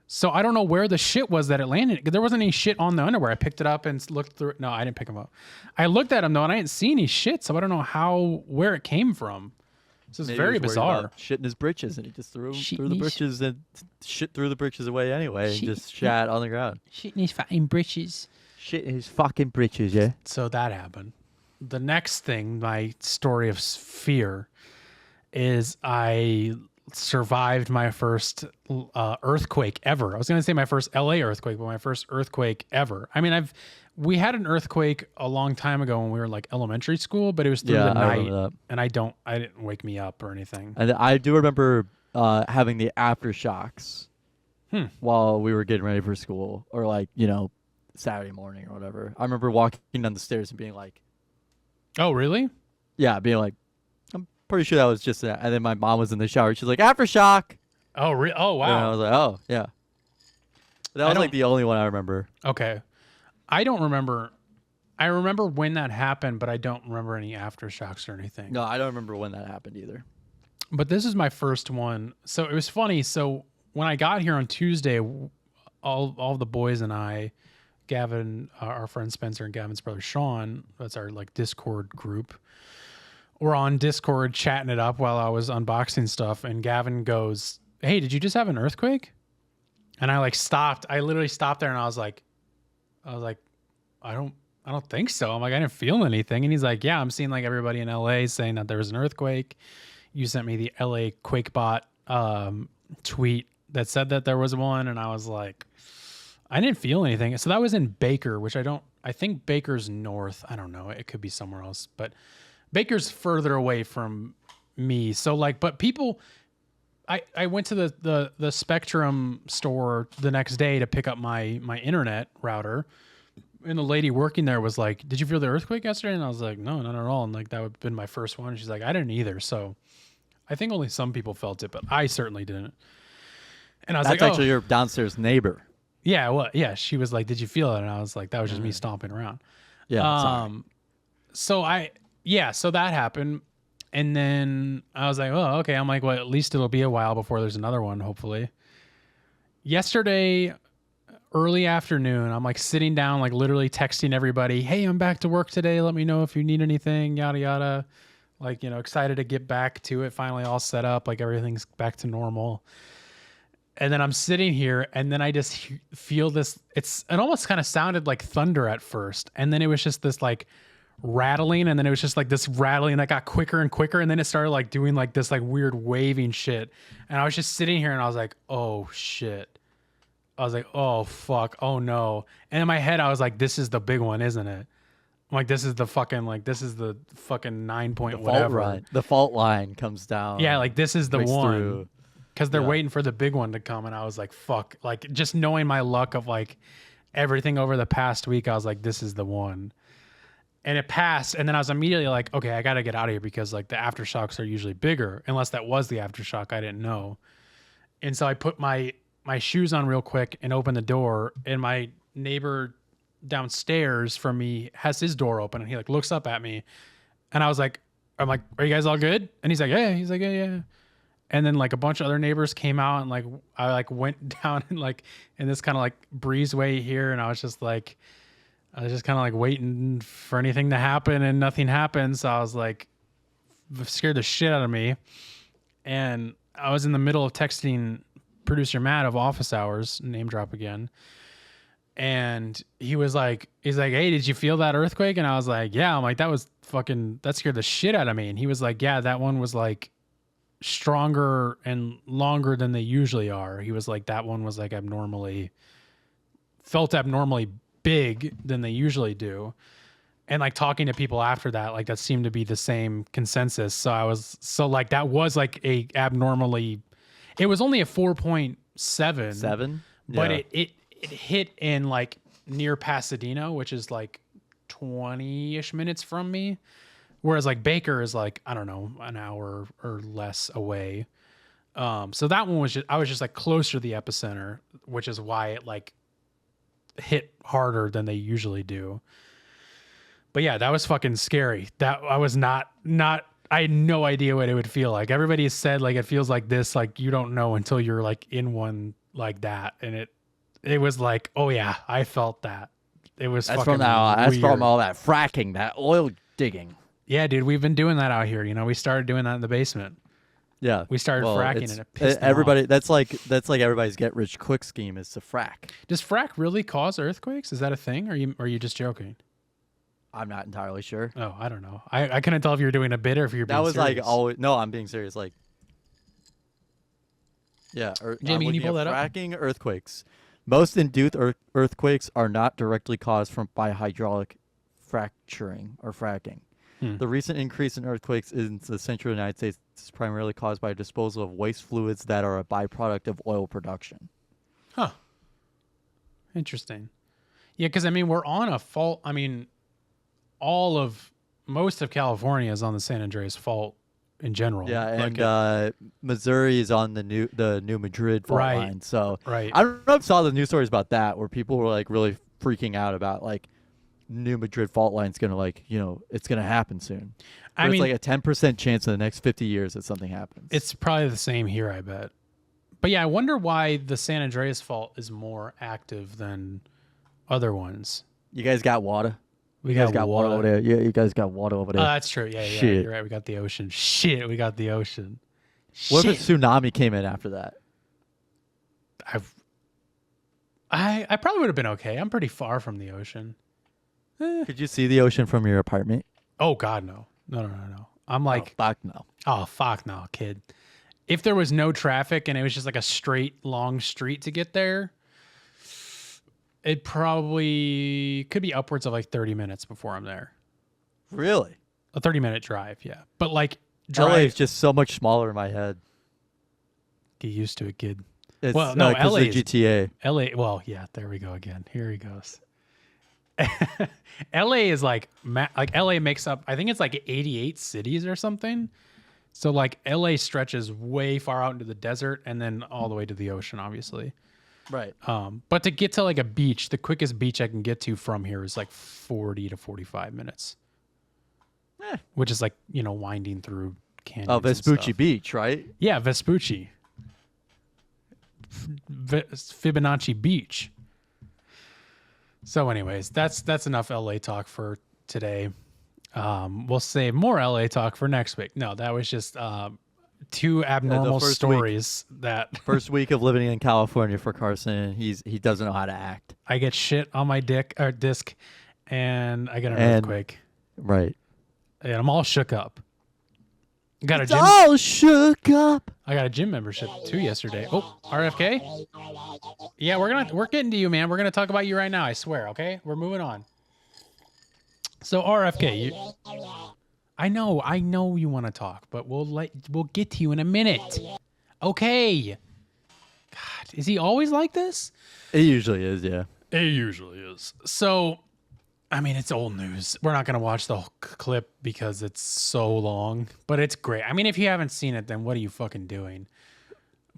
So I don't know where the shit was that it landed. There wasn't any shit on the underwear. I picked it up and looked through it. No, I didn't pick them up. I looked at them though, and I didn't see any shit. So I don't know where it came from. This is very bizarre. Shit in his britches, and he just threw the britches and shit threw the britches away anyway, and just shat on the ground. Shit in his fucking britches. Shit in his fucking britches, yeah. So that happened. The next thing, my story of fear, is I survived my first earthquake ever. I was going to say my first LA earthquake, but my first earthquake ever. I mean, we had an earthquake a long time ago when we were like elementary school, but it was through the night, and I didn't wake me up or anything. And I do remember having the aftershocks while we were getting ready for school, or like Saturday morning or whatever. I remember walking down the stairs and being like, "Oh, really?" Yeah, being like, I'm pretty sure that was just that. And then my mom was in the shower. She's like, aftershock. Oh, oh, wow. And I was like, oh, yeah. That was like the only one I remember. Okay. I don't remember. I remember when that happened, but I don't remember any aftershocks or anything. No, I don't remember when that happened either. But this is my first one. So it was funny. So when I got here on Tuesday, all the boys and I, Gavin, our friend Spencer, and Gavin's brother Sean, that's our like Discord group, we're on Discord chatting it up while I was unboxing stuff, and Gavin goes, "Hey, did you just have an earthquake?" And I like stopped. I literally stopped there, and I was like, I don't think so. I'm like, I didn't feel anything. And he's like, yeah, I'm seeing like everybody in LA saying that there was an earthquake. You sent me the LA QuakeBot tweet that said that there was one, and I was like, I didn't feel anything. So that was in Baker, which I think Baker's north. I don't know. It could be somewhere else, but Baker's further away from me. So like, but people, I went to the Spectrum store the next day to pick up my internet router, and the lady working there was like, "Did you feel the earthquake yesterday?" And I was like, "No, not at all." And like that would have been my first one. And she's like, "I didn't either." So I think only some people felt it, but I certainly didn't. And I was That's like, actually your downstairs neighbor. yeah, well, yeah. She was like, "Did you feel it?" And I was like, "That was just me stomping around." Yeah. So so that happened. And then I was like, "Oh, okay." I'm like, "Well, at least it'll be a while before there's another one, hopefully." Yesterday, early afternoon, I'm like sitting down, like literally texting everybody, "Hey, I'm back to work today. Let me know if you need anything, yada, yada." Like, excited to get back to it. Finally all set up. Like everything's back to normal. And then I'm sitting here, and then I just feel this. It almost kind of sounded like thunder at first. And then it was just this like rattling. And then it was just like this rattling that got quicker and quicker. And then it started like doing like this like weird waving shit. And I was just sitting here, and I was like, oh shit. I was like, oh fuck. Oh no. And in my head, I was like, this is the big one, isn't it? I'm like, this is the fucking 9 point whatever. The fault line comes down. Yeah, like this is the one. Through. Because they're waiting for the big one to come, and I was like, fuck. Like, just knowing my luck of, like, everything over the past week, I was like, this is the one. And it passed, and then I was immediately like, okay, I got to get out of here because, like, the aftershocks are usually bigger. Unless that was the aftershock, I didn't know. And so I put my shoes on real quick and opened the door, and my neighbor downstairs from me has his door open, and he, like, looks up at me. And I'm like, are you guys all good? And he's like, yeah. He's like, yeah. And then like a bunch of other neighbors came out, and like I like went down and like in this kind of like breezeway here, and I was just kind of like waiting for anything to happen, and nothing happened. So I was like scared the shit out of me. And I was in the middle of texting producer Matt of Office Hours, name drop again. And he's like, hey, did you feel that earthquake? And I was like, yeah. I'm like, that scared the shit out of me. And he was like, yeah, that one was like stronger and longer than they usually are. He was like, that one was like felt abnormally big than they usually do. And like talking to people after that, like that seemed to be the same consensus. So like that was like it was only a 4.7, but it hit in like near Pasadena, which is like 20-ish minutes from me. Whereas like Baker is like, I don't know, an hour or less away. So that one I was just like closer to the epicenter, which is why it like hit harder than they usually do. But yeah, that was fucking scary. That I was not, I had no idea what it would feel like. Everybody has said like, it feels like this, like you don't know until you're like in one like that. And it was like, oh yeah, I felt that. It was that's fucking that's weird. from all that fracking, that oil digging. Yeah, dude, we've been doing that out here. We started doing that in the basement. Yeah, we started fracking, and it pissed everybody. them off. That's like everybody's get rich quick scheme is to frack. Does frack really cause earthquakes? Is that a thing? Or are you just joking? I'm not entirely sure. Oh, I don't know. I couldn't tell if you were doing a bit or if you're being serious. That was like always. No, I'm being serious. Like, yeah. Jamie, can you pull that up? Fracking earthquakes. Most induced earthquakes are not directly caused by hydraulic fracturing or fracking. The recent increase in earthquakes in the central United States is primarily caused by disposal of waste fluids that are a byproduct of oil production. Huh. Interesting. Yeah, because, I mean, we're on a fault. I mean, most of California is on the San Andreas Fault in general. Yeah, and Missouri is on the new Madrid fault line. So right. I don't know if you saw the news stories about that, where people were like really freaking out about like new Madrid fault line's gonna it's gonna happen soon. I mean, it's like a 10% chance in the next 50 years that something happens. It's probably the same here, I bet. But yeah, I wonder why the San Andreas Fault is more active than other ones. You guys got water? We You guys got water over there. Yeah, you guys got water over there. That's true. Yeah, Shit. you're right. We got the ocean. Shit, we got the ocean. What if Shit. a tsunami came in after that? I probably would have been okay. I'm pretty far from the ocean. Could you see the ocean from your apartment? Oh God, no. No. I'm like, Fuck no. oh fuck no, kid. If there was no traffic and it was just like a straight long street to get there, it probably could be upwards of like 30 minutes before I'm there. Really? A 30-minute drive, yeah. But like LA is just so much smaller in my head. Get used to it, kid. It's, Well, no, because LA of is- GTA. LA, well, yeah, there we go again. Here he goes. LA is like LA makes up, I think it's like 88 cities or something. So like LA stretches way far out into the desert and then all the way to the ocean, obviously. Right. But to get to like a beach, the quickest beach I can get to from here is like 40 to 45 minutes. Which is like, winding through canyons. Oh, and Vespucci stuff. Beach, right? Yeah, Vespucci. Fibonacci Beach. So anyways, that's enough LA talk for today. We'll save more LA talk for next week. No, that was just two abnormal first stories that First week of living in California for Carson. He doesn't know how to act. I get shit on my disc and I get an And- earthquake. Right. And I'm all shook up. Got a It's gym. all shook up. I got a gym membership too yesterday. Oh, RFK? Yeah, we're getting to you, man. We're gonna talk about you right now, I swear, okay? We're moving on. So RFK, I know you want to talk, but we'll get to you in a minute. Okay. God, is he always like this? It usually is, yeah. It usually is. So, I mean, it's old news. We're not going to watch the whole clip because it's so long, but it's great. I mean, if you haven't seen it, then what are you fucking doing?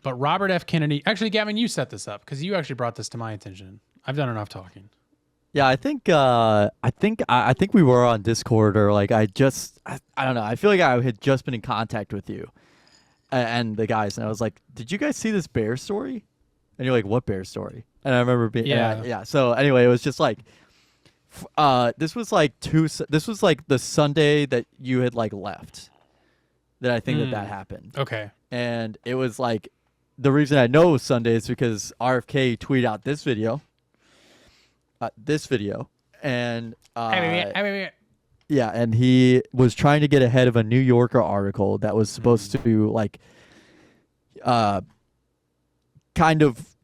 But Robert F. Kennedy, actually, Gavin, you set this up because you actually brought this to my attention. I've done enough talking. Yeah, I think we were on Discord or like I don't know. I feel like I had just been in contact with you and the guys, and I was like, "Did you guys see this bear story?" And you're like, "What bear story?" And I remember being yeah. So anyway, it was just like this was like the Sunday that you had like left that I think that happened. Okay. And it was like the reason I know it was Sunday is because RFK tweeted out this video. And yeah, and he was trying to get ahead of a New Yorker article that was supposed to like kind of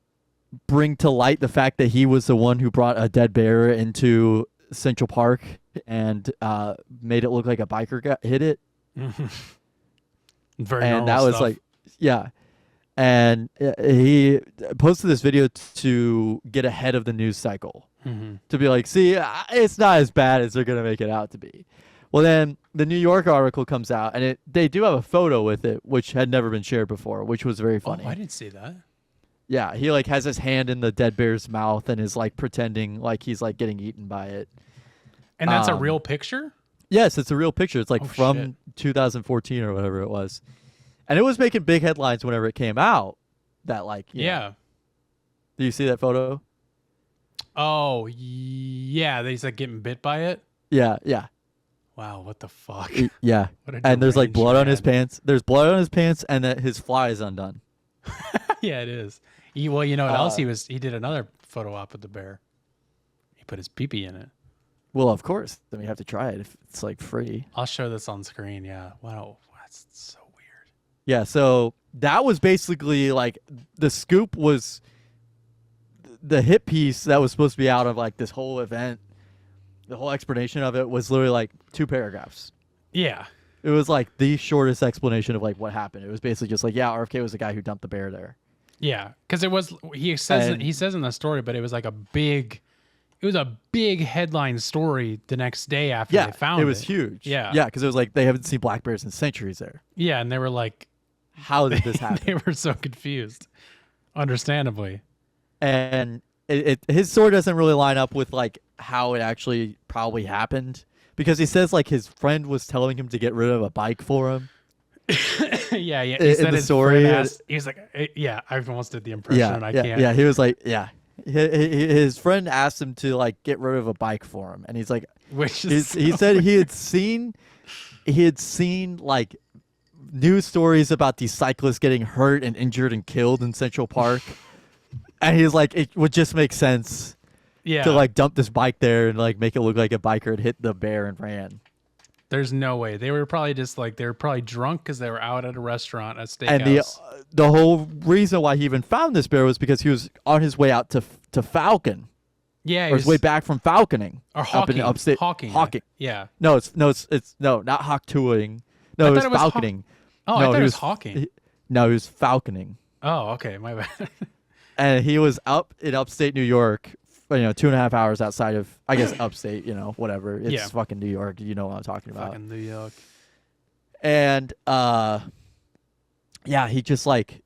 bring to light the fact that he was the one who brought a dead bear into Central Park and made it look like a biker hit it. Very And normal that was stuff. like, yeah. And he posted this video to get ahead of the news cycle. To be like, see, it's not as bad as they're going to make it out to be. Well, then the New York article comes out, and they do have a photo with it, which had never been shared before, which was very funny. Oh, I didn't see that. Yeah, he like has his hand in the dead bear's mouth and is like pretending like he's like getting eaten by it. And that's a real picture? Yes, it's a real picture. It's like Oh, from shit. 2014 or whatever it was. And it was making big headlines whenever it came out. That like, Yeah. Do you see that photo? Oh, yeah. He's like getting bit by it? Yeah, yeah. Wow, what the fuck? Yeah. What a And there's like deranged blood on his man. pants. There's blood on his pants and that his fly is undone. Yeah, it is. Well, you know what else he did another photo op with the bear. He put his pee-pee in it. Well, of course. Then we have to try it if it's like free. I'll show this on screen. Yeah. Wow. That's so weird. Yeah, so that was basically like the scoop was the hit piece that was supposed to be out of like this whole event. The whole explanation of it was literally like 2 paragraphs. Yeah. It was like the shortest explanation of like what happened. It was basically just like, yeah, RFK was the guy who dumped the bear there. Yeah. Because it was he says And- in the story, but it was like a big headline story the next day after Yeah, they found it. it was huge. Yeah. Yeah, because it was like they haven't seen black bears in centuries there. Yeah, and they were like How did this happen? they were so confused. Understandably. And his story doesn't really line up with like how it actually probably happened because he says like his friend was telling him to get rid of a bike for him. Yeah. He In said the his story, friend asked, he was like, yeah, I almost did the impression. Yeah, and I yeah, can't. yeah. He was like, yeah. His friend asked him to like get rid of a bike for him, and he's like, which is He said he had seen like news stories about these cyclists getting hurt and injured and killed in Central Park, and he's like, it would just make sense yeah. to like dump this bike there and like make it look like a biker had hit the bear and ran. There's no way. They were probably just like they were probably drunk because they were out at a restaurant, a steakhouse. And the whole reason why he even found this bear was because he was on his way out to Falcon. Yeah, or his way back from falconing. Or hawking. Up in upstate. Hawking. Yeah. No, it's not hawk-tooing. No, it was falconing. I thought it was hawking. No, he was falconing. Oh, okay, my bad. And he was up in upstate New York, 2.5 hours outside of, I guess, upstate, whatever. It's fucking New York. You know what I'm talking about. Fucking New York. And, he just like,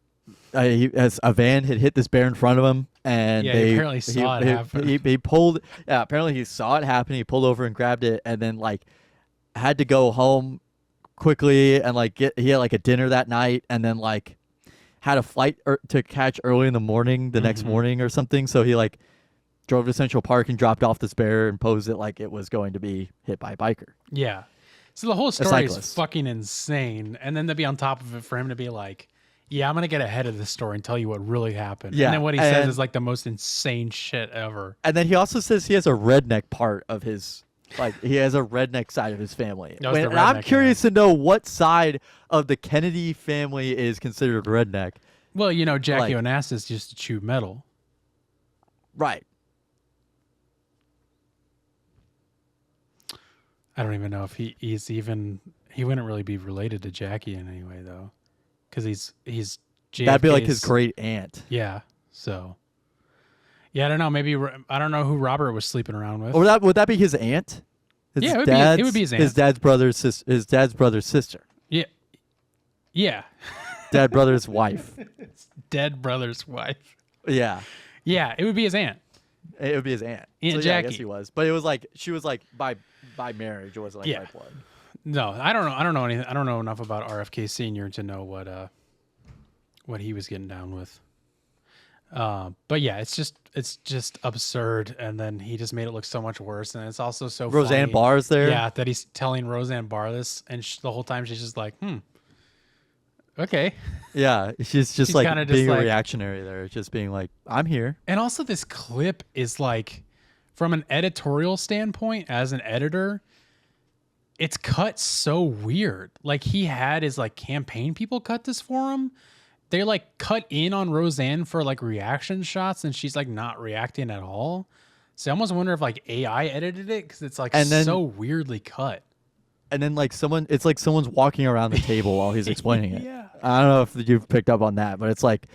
as a van had hit this bear in front of him, and he apparently saw it happen. He pulled. Yeah, apparently he saw it happen. He pulled over and grabbed it, and then like had to go home quickly and like he had like a dinner that night, and then like had a flight to catch early in the morning the next morning or something. So he like drove to Central Park and dropped off this bear and posed it like it was going to be hit by a biker. Yeah. So the whole story is fucking insane, and then to be on top of it for him to be like, yeah, I'm going to get ahead of this story and tell you what really happened. Yeah, and then what he says is like the most insane shit ever. And then he also says he has a redneck part of his, like he has a redneck side of his family. And I'm curious to know what side of the Kennedy family is considered redneck. Well, Jackie Onassis used to chew metal. Right. I don't even know if he wouldn't really be related to Jackie in any way, though. Because he's JFK's, that'd be like his great aunt. Yeah. So. Yeah, I don't know. Maybe I don't know who Robert was sleeping around with. Or would that be his aunt? It would be his aunt. His dad's brother's sister. Yeah. Yeah. Dad brother's wife. Dead brother's wife. Yeah. Yeah, it would be his aunt. It would be his aunt. Aunt Jackie. Yeah, I guess he was, but it was like she was like by marriage. It wasn't like by blood. No, I don't know. I don't know anything. I don't know enough about RFK Sr. to know what he was getting down with. But yeah, it's just absurd, and then he just made it look so much worse, and it's also so Roseanne funny. Barr's there. Yeah, that he's telling Roseanne Barr this, and the whole time she's just like, okay. Yeah, she's like kinda being just a reactionary there, just being like, I'm here. And also, this clip is like, from an editorial standpoint, as an editor, it's cut so weird. Like he had his like campaign people cut this for him. They like cut in on Roseanne for like reaction shots, and she's like not reacting at all. So I almost wonder if like AI edited it, because it's like so weirdly cut. And then like it's like someone's walking around the table while he's explaining it. Yeah. I don't know if you've picked up on that, but it's like,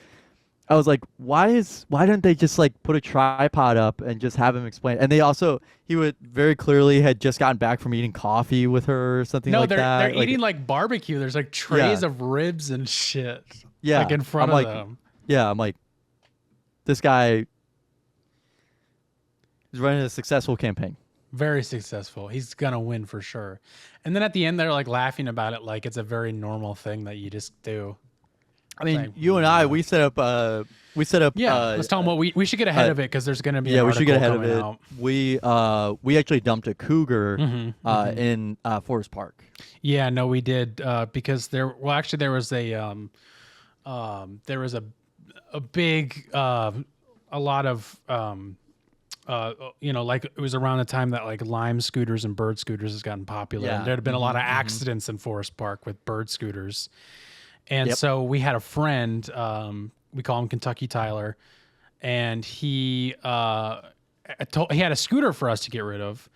I was like, why didn't they just like put a tripod up and just have him explain? And he would very clearly had just gotten back from eating coffee with her or something like that. No, they're eating like barbecue. There's like trays of ribs and shit. Yeah. Like in front of them. Yeah. I'm like, this guy is running a successful campaign. Very successful. He's going to win for sure. And then at the end, they're like laughing about it like it's a very normal thing that you just do. I mean, like, you and I, we set up. Yeah, let's tell them what we should get ahead of it, because there's going to be. Yeah, we should get ahead of it. Out. We actually dumped a cougar in Forest Park. Yeah, no, we did because there was a big a lot of like it was around the time that like Lime scooters and bird scooters has gotten popular. Yeah. And there had been a lot of accidents in Forest Park with bird scooters. And so we had a friend, we call him Kentucky Tyler, and he had a scooter for us to get rid of.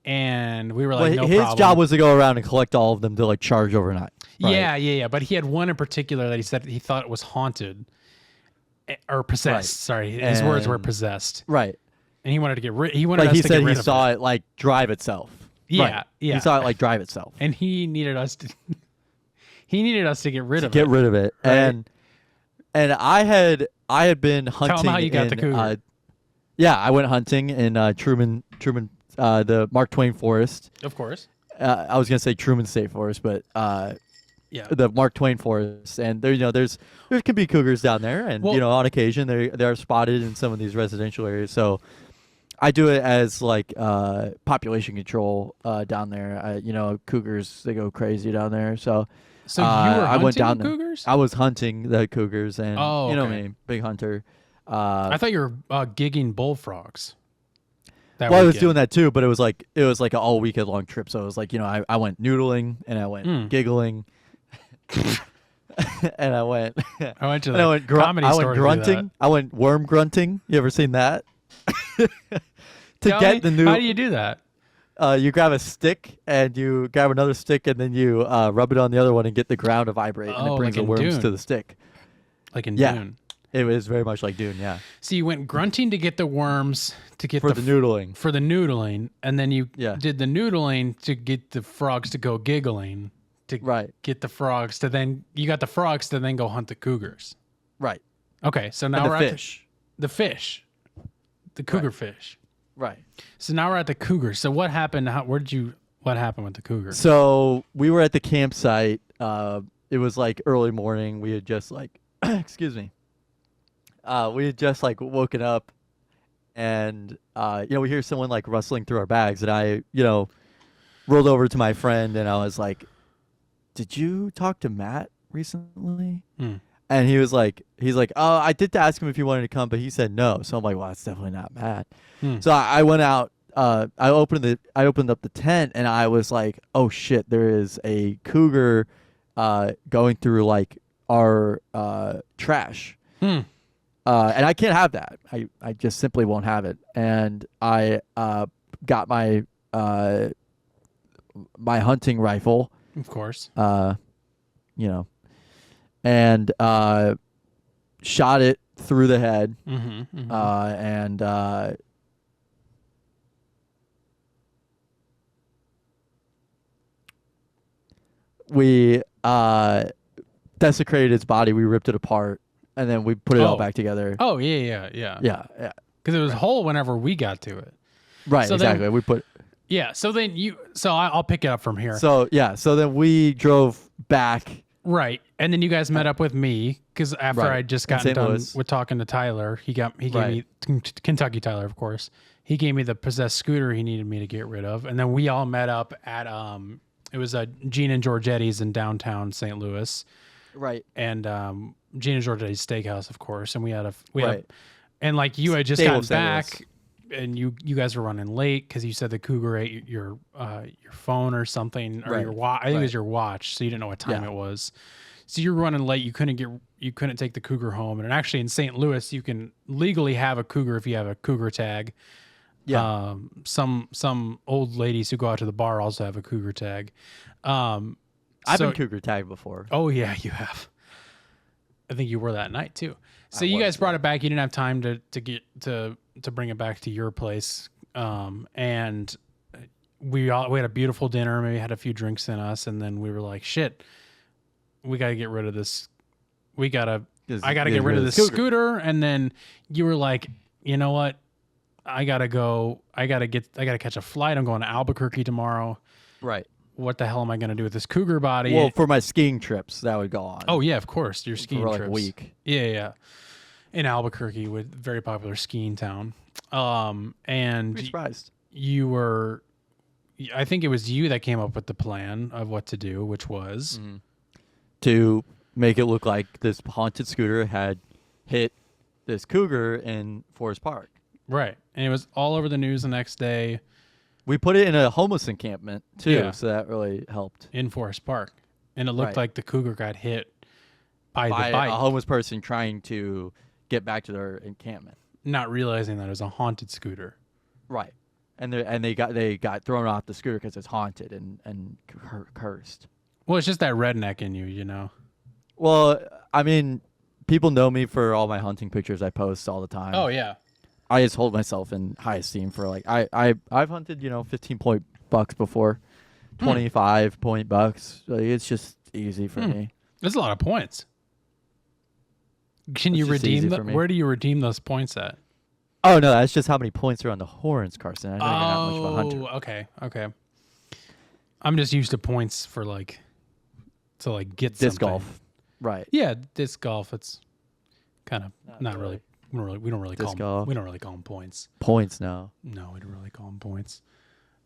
And we were like, no problem. His job was to go around and collect all of them to like charge overnight. Right? Yeah. But he had one in particular that he said he thought it was haunted or possessed. Right. Sorry, his words were possessed. Right. And he wanted to get rid. He wanted us to get rid of it. He said he saw it like drive itself. Yeah, right. Yeah. He saw it like drive itself. And he needed us to. He needed us to get rid of it. Get rid of it. Right? And I had been hunting. Tell him how you got the cougar. Yeah, I went hunting in Truman, the Mark Twain Forest. Of course. I was gonna say Truman State Forest, but the Mark Twain Forest, and there can be cougars down there, and on occasion they are spotted in some of these residential areas. So I do it as like population control down there. Cougars, they go crazy down there. So So you were I went hunting down cougars? there. I was hunting the cougars, and Oh, you know okay. me, big hunter. I thought you were gigging bullfrogs. That Well, I was weekend. doing that too, but it was like an all weekend long trip. So it was like I went noodling and I went giggling, and I went I went to and the I went comedy I store went to do grunting. I went worm grunting. You ever seen that? To Tell get me, the new, how do you do that? you grab a stick and you grab another stick and then you rub it on the other one and get the ground to vibrate, and it Oh, brings like the in worms Dune. to the stick. Like in Yeah. Dune. It was very much like Dune, yeah. So you went grunting to get the worms to get For the noodling. for the noodling, and then you Yeah. did the noodling to get the frogs to go giggling to Right. get the frogs to then you got the frogs to then go hunt the cougars. Right. Okay, so now And we're the at fish. the fish, the cougar fish. Right. So now we're at the cougar. So what happened? What happened with the cougar? So we were at the campsite. It was like early morning. We had just like, excuse me. We had just like woken up, and we hear someone like rustling through our bags, and I rolled over to my friend and I was like, "Did you talk to Matt recently?" And he's like, "Oh, I did ask him if he wanted to come, but he said no." So I'm like, "Well, that's definitely not Matt." So I went out. I opened up the tent, and I was like, "Oh shit, there is a cougar going through like our trash." And I can't have that. I just simply won't have it. And I got my my hunting rifle, Of course. and shot it through the head. Mm-hmm. And we desecrated its body. We ripped it apart, and then we put it all back together. Oh yeah. Yeah. Because it was whole whenever we got to it. Right, So exactly. then- We put Yeah. So then I'll pick it up from here. so then we drove back. Right. And then you guys met up with me because after Right. I'd just In gotten St. done Louis. with talking to Tyler, he gave Right. me Kentucky Tyler, of course. He gave me the possessed scooter he needed me to get rid of. And then we all met up at it was Gene and Georgetti's in downtown St. Louis. Right. And Gene and Georgetti's Steakhouse, of course. And we had Right. and like you had just Stable gotten St. back and you guys were running late because you said the cougar ate your phone or something, or Right. your watch. I think it Right. was your watch, so you didn't know what time Yeah. it was. So you were running late. You couldn't take the cougar home. And actually, in St. Louis, you can legally have a cougar if you have a cougar tag. Yeah. Some old ladies who go out to the bar also have a cougar tag. I've been cougar tagged before. Oh yeah, you have. I think you were that night too. So I you was, guys brought it back. You didn't have time to bring it back to your place. And we had a beautiful dinner. Maybe had a few drinks in us, and then we were like, "Shit, we got to get rid of this. I got to get rid of this scooter." And then you were like, "You know what? I got to go. I got to catch a flight. I'm going to Albuquerque tomorrow. Right. What the hell am I going to do with this cougar body?" Well, for my skiing trips, that would go on. Oh yeah, of course. Your skiing for like trips. a week. Yeah. In Albuquerque, with very popular skiing town. And Be surprised. I think it was you that came up with the plan of what to do, which was To make it look like this haunted scooter had hit this cougar in Forest Park. right. And it was all over the news the next day We put it in a homeless encampment too, Yeah. so that really helped. in Forest Park. And it looked Right. like the cougar got hit by By the bike, a homeless person trying to get back to their encampment. not realizing that it was a haunted scooter. Right. And they got thrown off the scooter because it's haunted and cursed. Well, it's just that redneck in you, you know. Well, I mean, people know me for all my hunting pictures I post all the time. Oh yeah. I just hold myself in high esteem for like I've hunted 15-point bucks before, 25-point bucks. Like, it's just easy for me. That's a lot of points. Can you It's just redeem easy them? for me. Where do you redeem those points at? Oh no, that's just how many points are on the horns, Carson. I know you're not much of a hunter. Okay. I'm just used to points for get Disc something. golf, right? Yeah, disc golf. It's kind of not really We don't really Disc call golf. them, we don't really call them points. Points now. No, we don't really call them points.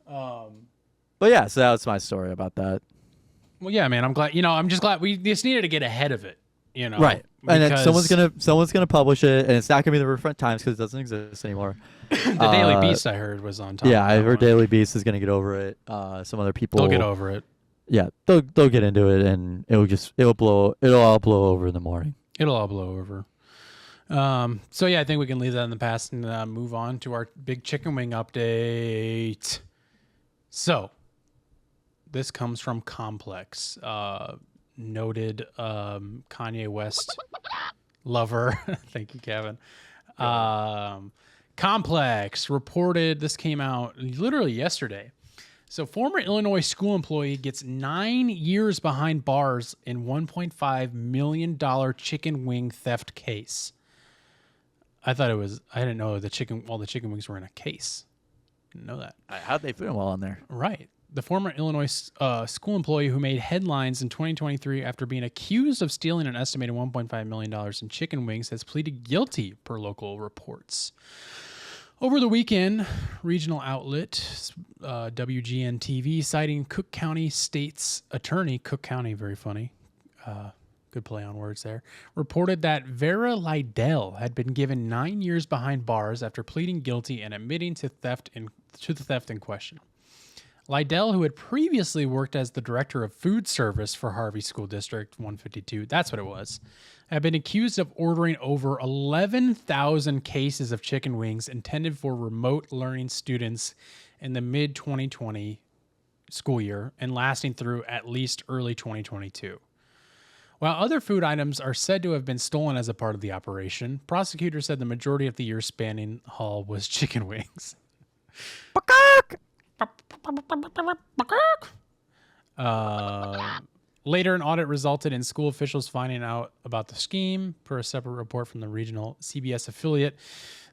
But yeah, so that's my story about that. Well, yeah, man, I'm glad. I'm just glad we just needed to get ahead of it. Right. And then because someone's gonna publish it, and it's not gonna be the Riverfront Times because it doesn't exist anymore. the Daily Beast I heard was on top. Yeah, of I that heard one. Daily Beast is gonna get over it. Some other people They'll get over it. Yeah, they'll get into it, and it'll all blow over in the morning. It'll all blow over. So yeah, I think we can leave that in the past and move on to our big chicken wing update. So this comes from Complex, noted Kanye West lover. Thank you, Gavin. Complex reported, this came out literally yesterday. So former Illinois school employee gets 9 years behind bars in $1.5 million chicken wing theft case. I didn't know all the chicken wings were in a case. Didn't know that. How'd they fit them all in there? Right. The former Illinois school employee who made headlines in 2023 after being accused of stealing an estimated $1.5 million in chicken wings has pleaded guilty per local reports. Over the weekend, regional outlet WGN TV, citing Cook County State's attorney, Cook County, very funny, good play on words there, reported that Vera Lydell had been given 9 years behind bars after pleading guilty and admitting to the theft in question. Lydell, who had previously worked as the director of food service for Harvey School District 152, that's what it was, had been accused of ordering over 11,000 cases of chicken wings intended for remote learning students in the mid-2020 school year and lasting through at least early 2022. While other food items are said to have been stolen as a part of the operation, prosecutors said the majority of the year spanning haul was chicken wings. Later, an audit resulted in school officials finding out about the scheme, per a separate report from the regional CBS affiliate.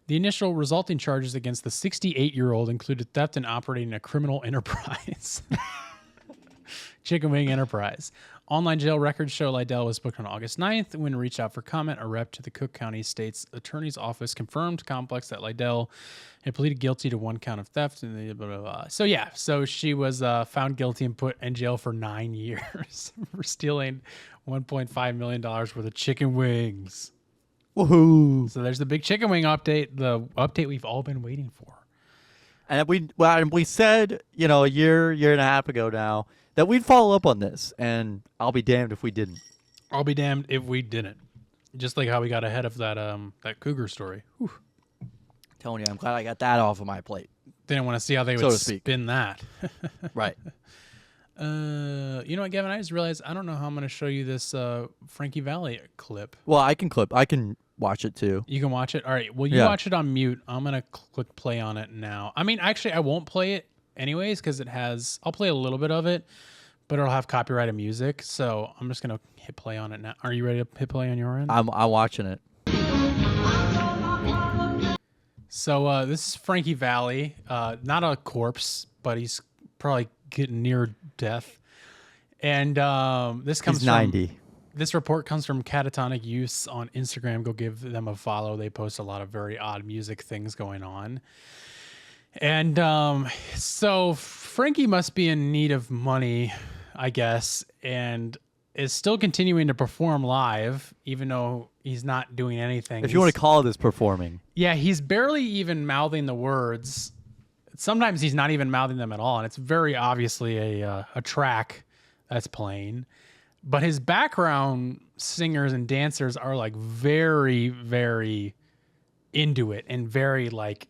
The initial resulting charges against the 68-year-old included theft and operating a criminal enterprise. Chicken wing enterprise. Online jail records show Lydell was booked on August 9th. When reached out for comment, a rep to the Cook County State's Attorney's Office confirmed to Complex that Lydell had pleaded guilty to one count of theft. And blah, blah, blah. So she was found guilty and put in jail for 9 years for stealing $1.5 million worth of chicken wings. Woohoo! So there's the big chicken wing update, the update we've all been waiting for. And we said, a year and a half ago now, that we'd follow up on this, and I'll be damned if we didn't. I'll be damned if we didn't. Just like how we got ahead of that cougar story. Whew. Telling you, I'm glad I got that off of my plate. Didn't want to see how they would spin that. Right. You know what, Gavin? I just realized I don't know how I'm going to show you this Frankie Valli clip. Well, I can watch it too. You can watch it? All right. Well, you watch it on mute. I'm going to click play on it now. I mean, actually, I won't play it anyways because I'll play a little bit of it, but it'll have copyrighted music. So I'm just going to hit play on it now. Are you ready to hit play on your end? I'm watching it. So this is Frankie Valli, not a corpse, but he's probably getting near death. And this comes He's 90. This report comes from Catatonic Youth on Instagram. Go give them a follow. They post a lot of very odd music things going on. And so Frankie must be in need of money, I guess, and is still continuing to perform live, even though he's not doing anything. If you want to call this performing. Yeah, he's barely even mouthing the words. Sometimes he's not even mouthing them at all, and it's very obviously a track that's playing. But his background singers and dancers are like very, very into it and very like,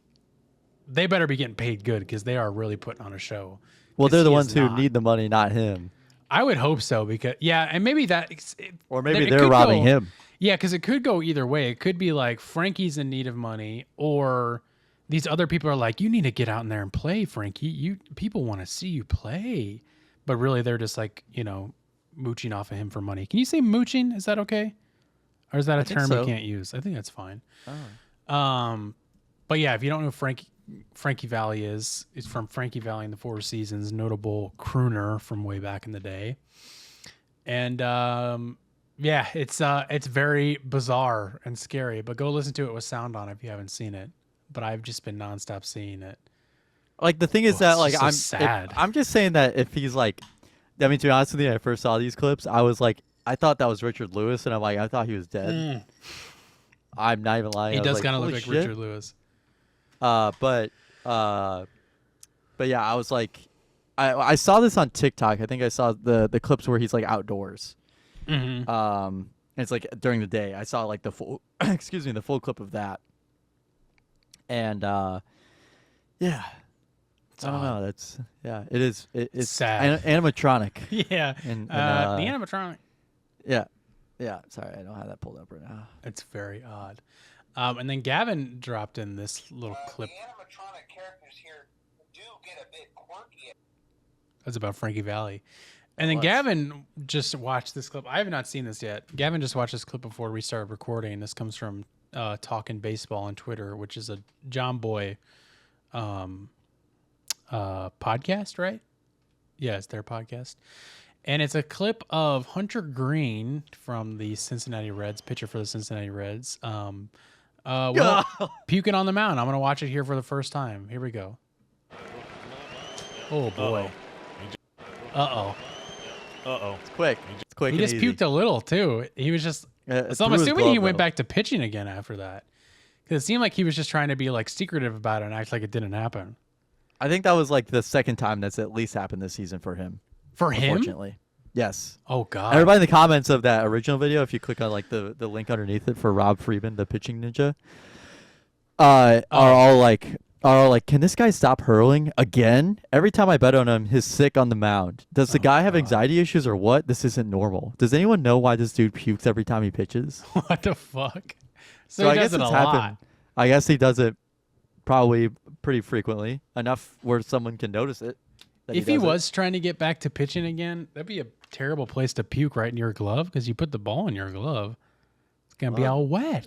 they better be getting paid good because they are really putting on a show. Well, they're the ones who need the money, not him. I would hope so because, and maybe that. Or maybe they're robbing him. Yeah, because it could go either way. It could be like Frankie's in need of money, or these other people are like, you need to get out in there and play, Frankie. People want to see you play. But really, they're just like, mooching off of him for money. Can you say mooching? Is that okay? Or is that a term you can't use? I think that's fine. Oh. But yeah, if you don't know who Frankie Valli is from Frankie Valli and the Four Seasons, notable crooner from way back in the day. And Yeah, it's very bizarre and scary, but go listen to it with sound on if you haven't seen it. But I've just been nonstop seeing it. Like the thing is Oh, that it's like just so sad. I'm just saying that if he's like, I mean, to be honest with you, when I first saw these clips, I was like, I thought that was Richard Lewis, and I'm like, I thought he was dead. I'm not even lying. He I was does like, kind of look "Holy like shit." Richard Lewis. But yeah, I was like, I saw this on TikTok. I think I saw the clips where he's like outdoors. Mm-hmm. And it's like during the day. I saw like the full, excuse me, the full clip of that. And yeah, It's I don't odd. know. That's it is. It's sad. Animatronic. Yeah. And The animatronic. yeah, yeah. Sorry, I don't have that pulled up right now. It's very odd. And then Gavin dropped in this little clip. The animatronic characters here do get a bit quirky. That's about Frankie Valli. And then Gavin just watched this clip. I have not seen this yet. Gavin just watched this clip before we started recording. This comes from Talking Baseball on Twitter, which is a John Boy podcast, right? Yeah, it's their podcast. And it's a clip of Hunter Green from the Cincinnati Reds, pitcher for the Cincinnati Reds. Puking on the mound. I'm going to watch it here for the first time. Here we go. Oh, boy. Uh-oh. It's quick. It's quick. He and just easy. puked a little, too. He was just... so I'm through his assuming he glove, went though. back to pitching again after that. Because it seemed like he was just trying to be, like, secretive about it and act like it didn't happen. I think that was like the second time that's at least happened this season for him. For him? Unfortunately. Yes. Oh, God. Everybody in the comments of that original video, if you click on like the link underneath it for Rob Freeman, the pitching ninja, are all like, can this guy stop hurling again? Every time I bet on him, he's sick on the mound. Does the guy have anxiety issues or what? This isn't normal. Does anyone know why this dude pukes every time he pitches? What the fuck? So I he guess does it a it's lot. happened. I guess he does it probably pretty frequently, enough where someone can notice it. If he was trying to get back to pitching again, that'd be a terrible place to puke right in your glove because you put the ball in your glove. It's gonna be all wet.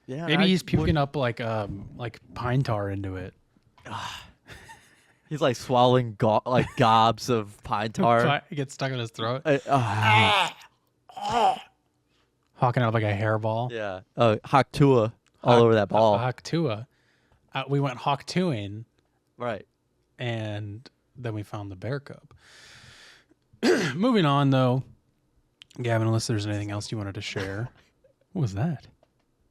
Yeah. Maybe he's puking up like pine tar into it. He's like swallowing gobs of pine tar. It gets stuck in his throat. Yeah. Hawking out like a hairball. Yeah. Haktua all over that ball. Hawk-tua. We went Hawk-tuing, Right. and then we found the bear cub. Moving on, though, Gavin, unless there's anything else you wanted to share. What was that?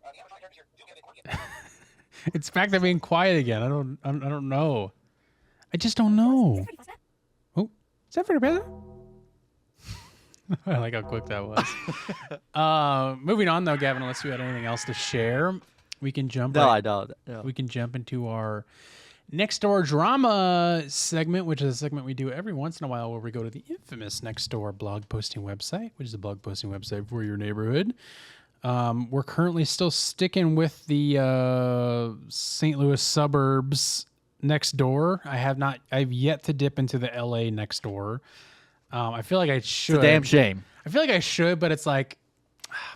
The animatronic characters here do get a bit quirky. It's back to being quiet again. I don't know. I just don't know. Oh, is that for the bear? I like how quick that was. Moving on, though, Gavin, unless you had anything else to share, we can jump. No, I don't. No. We can jump into our Nextdoor Drama segment, which is a segment we do every once in a while where we go to the infamous Nextdoor blog posting website, which is a blog posting website for your neighborhood. We're currently still sticking with the St. Louis suburbs Nextdoor. I've yet to dip into the LA Nextdoor. I feel like I should. It's a damn shame. I feel like I should, but it's like,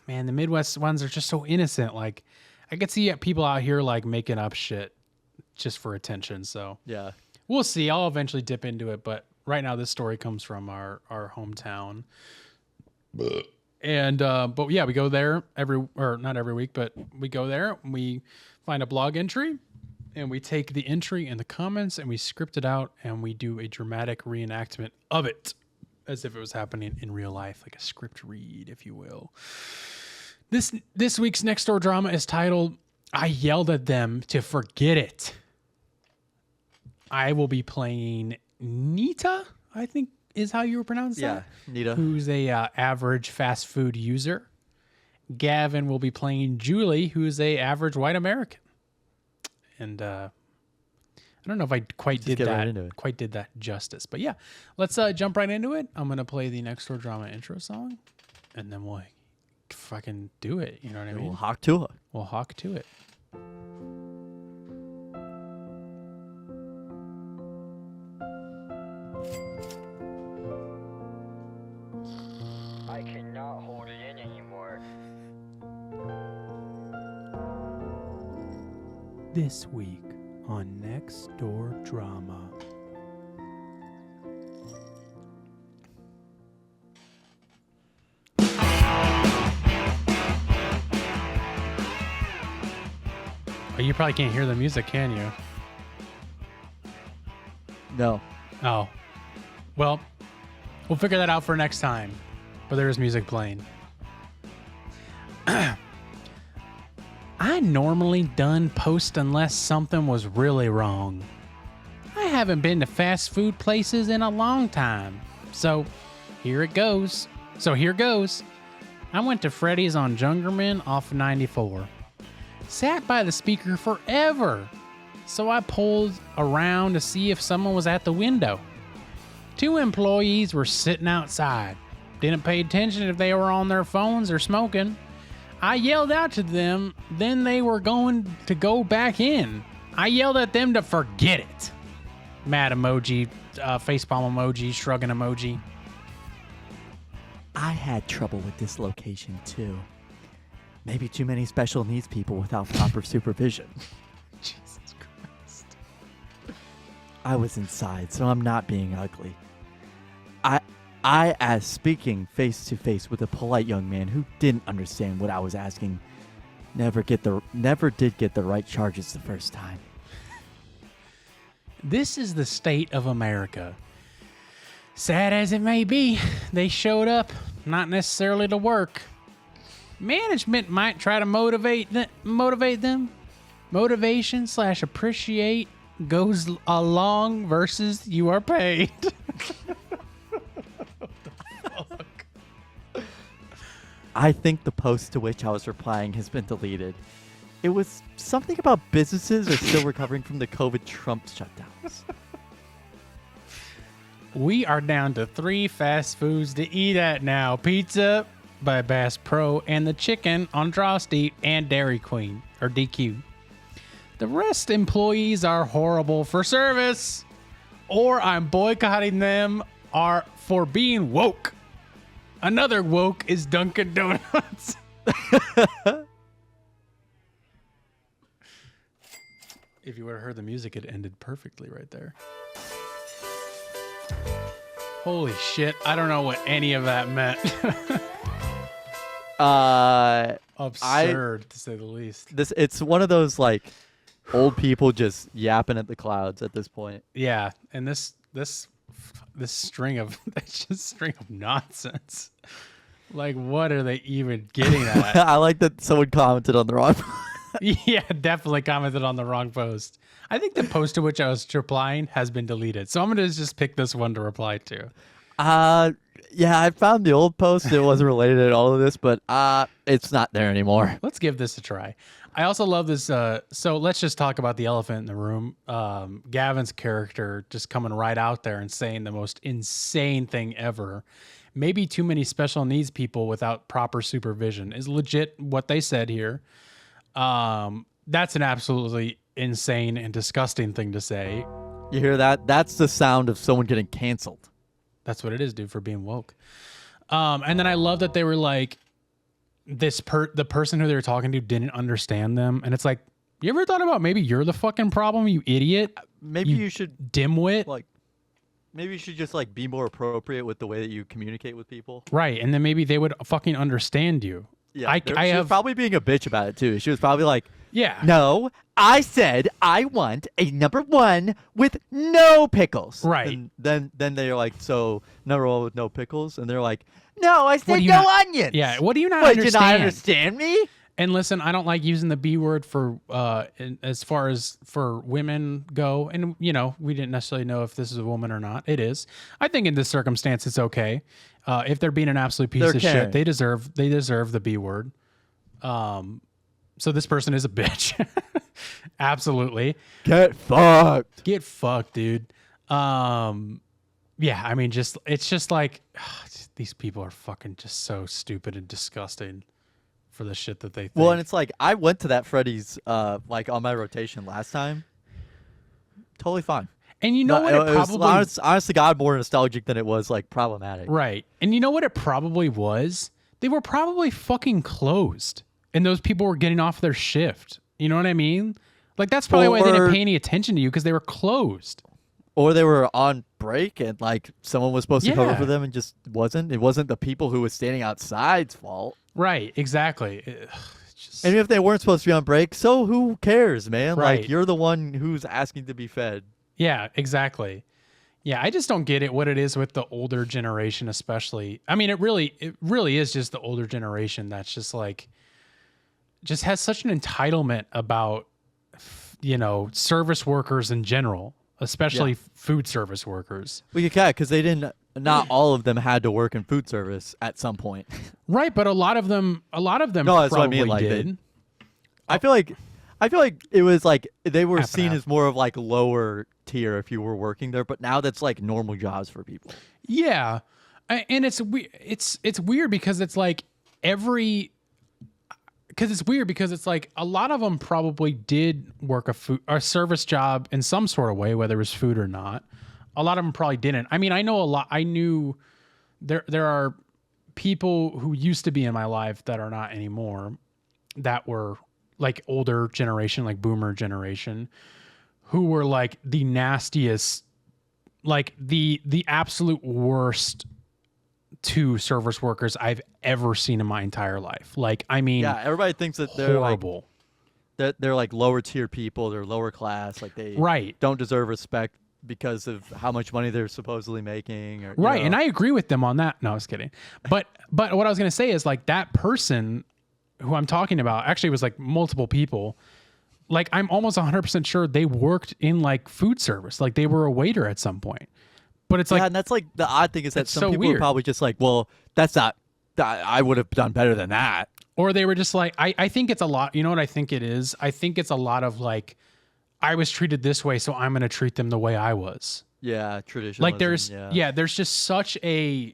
man, the Midwest ones are just so innocent. Like, I could see people out here like making up shit just for attention. So Yeah. we'll see. I'll eventually dip into it, but right now this story comes from our hometown. And but yeah, we go there not every week, but we go there. We find a blog entry, and we take the entry and the comments, and we script it out, and we do a dramatic reenactment of it, as if it was happening in real life, like a script read, if you will. This week's Nextdoor Drama is titled "I Yelled at Them to Forget It." I will be playing Nita, I think is how you would pronounce Yeah. that. Nita. Who's a average fast food user. Gavin will be playing Julie, who's a average white American. And I don't know if I quite did that justice, but yeah, let's jump right into it. I'm gonna play the Nextdoor Drama intro song, and then we'll fucking do it. You know what I mean? We'll Haktua. We'll hawk to it. I cannot hold it in anymore. This week on Nextdoor Drama. Oh, you probably can't hear the music, can you? No. Oh. Well, we'll figure that out for next time. But there is music playing. I normally done post unless something was really wrong. I haven't been to fast food places in a long time. So here goes. I went to Freddy's on Jungerman off 94. Sat by the speaker forever. So I pulled around to see if someone was at the window. 2 employees were sitting outside. Didn't pay attention if they were on their phones or smoking. I yelled out to them, then they were going to go back in. I yelled at them to forget it. Mad emoji, facepalm emoji, shrugging emoji. I had trouble with this location too. Maybe too many special needs people without proper supervision. Jesus Christ. I was inside, so I'm not being ugly. I as speaking face to face with a polite young man who didn't understand what I was asking, never did get the right charges the first time. This is the state of America. Sad as it may be, they showed up, not necessarily to work. Management might try to motivate them. Motivation / appreciate goes along versus you are paid. I think the post to which I was replying has been deleted. It was something about businesses are still recovering from the COVID Trump shutdowns. We are down to 3 fast foods to eat at now. Pizza by Bass Pro and the chicken on Drosty and Dairy Queen or DQ. The rest employees are horrible for service, or I'm boycotting them are for being woke. Another woke is Dunkin' Donuts. If you would have heard the music, it ended perfectly right there. Holy shit, I don't know what any of that meant. Absurd, to say the least. It's one of those like old people just yapping at the clouds at this point. Yeah, and this string of nonsense. Like, what are they even getting at? I like that someone commented on the wrong. Yeah, definitely commented on the wrong post. I think the post to which I was replying has been deleted, so I'm gonna just pick this one to reply to. Yeah, I found the old post. It wasn't related at all to this, but it's not there anymore. Let's give this a try. I also love this. So let's just talk about the elephant in the room. Gavin's character just coming right out there and saying the most insane thing ever. Maybe too many special needs people without proper supervision is legit what they said here. That's an absolutely insane and disgusting thing to say. You hear that? That's the sound of someone getting canceled. That's what it is, dude, for being woke. And then I love that they were like, the person who they were talking to didn't understand them. And it's like, you ever thought about maybe you're the fucking problem, you idiot? Maybe you should dimwit. like. Maybe you should just like be more appropriate with the way that you communicate with people. Right, and then maybe they would fucking understand you. Yeah, she was probably being a bitch about it too. She was probably like, yeah, no, I said I want a number 1 with no pickles. Right. And then they're like, so number 1 with no pickles, and they're like, no, I said no onions. Yeah, what do you not What, understand? did you not understand me? And listen, I don't like using the B word for as far as for women go. And, you know, we didn't necessarily know if this is a woman or not. It is. I think in this circumstance, it's okay. If they're being an absolute piece of shit, they deserve the B word. So this person is a bitch. Absolutely. Get fucked. Get fucked, dude. Yeah, I mean, it's just like these people are fucking just so stupid and disgusting for the shit that they think. Well, and it's like I went to that Freddy's like on my rotation last time. Totally fine. And you know what it probably was honestly God more nostalgic than it was like problematic. Right. And you know what it probably was? They were probably fucking closed. And those people were getting off their shift. You know what I mean? Like that's probably why they didn't pay any attention to you, because they were closed. Or they were on break and like someone was supposed to cover for them and just wasn't. It wasn't the people who was standing outside's fault. Right, exactly. just And if they weren't supposed to be on break, so who cares, man? Right. Like, you're the one who's asking to be fed. yeah, exactly. Yeah, I just don't get it. What it is with the older generation, especially. I mean, it really is just the older generation that's just like, just has such an entitlement about, service workers in general, especially food service workers. Well, you can't, because they didn't. Not all of them had to work in food service at some point. Right, but a lot of them No, that's what I probably mean, like, did. I feel like it was like they were Half and seen half. as more of like lower tier if you were working there, but now that's like normal jobs for people. Yeah, and it's weird because it's like it's like a lot of them probably did work a service job in some sort of way, whether it was food or not. A lot of them probably didn't. I mean, I knew there are people who used to be in my life that are not anymore, that were like older generation, like boomer generation, who were like the nastiest, like the absolute worst to service workers I've ever seen in my entire life. Like, I mean, Yeah, everybody thinks that they're like horrible. they're like lower tier people, they're lower class, like they Right. don't deserve respect because of how much money they're supposedly making. Or, Right, and I agree with them on that. No, I was kidding. But what I was going to say is like that person who I'm talking about actually was like multiple people. Like I'm almost 100% sure they worked in like food service. Like they were a waiter at some point. But it's like, and that's like the odd thing is that it's some so people weird. are probably just like, well, that's not. I would have done better than that. or they were just like, I think it's a lot. You know what I think it is? I think it's a lot of like, I was treated this way, so I'm going to treat them the way I was. Yeah, tradition. Like there's there's just such a,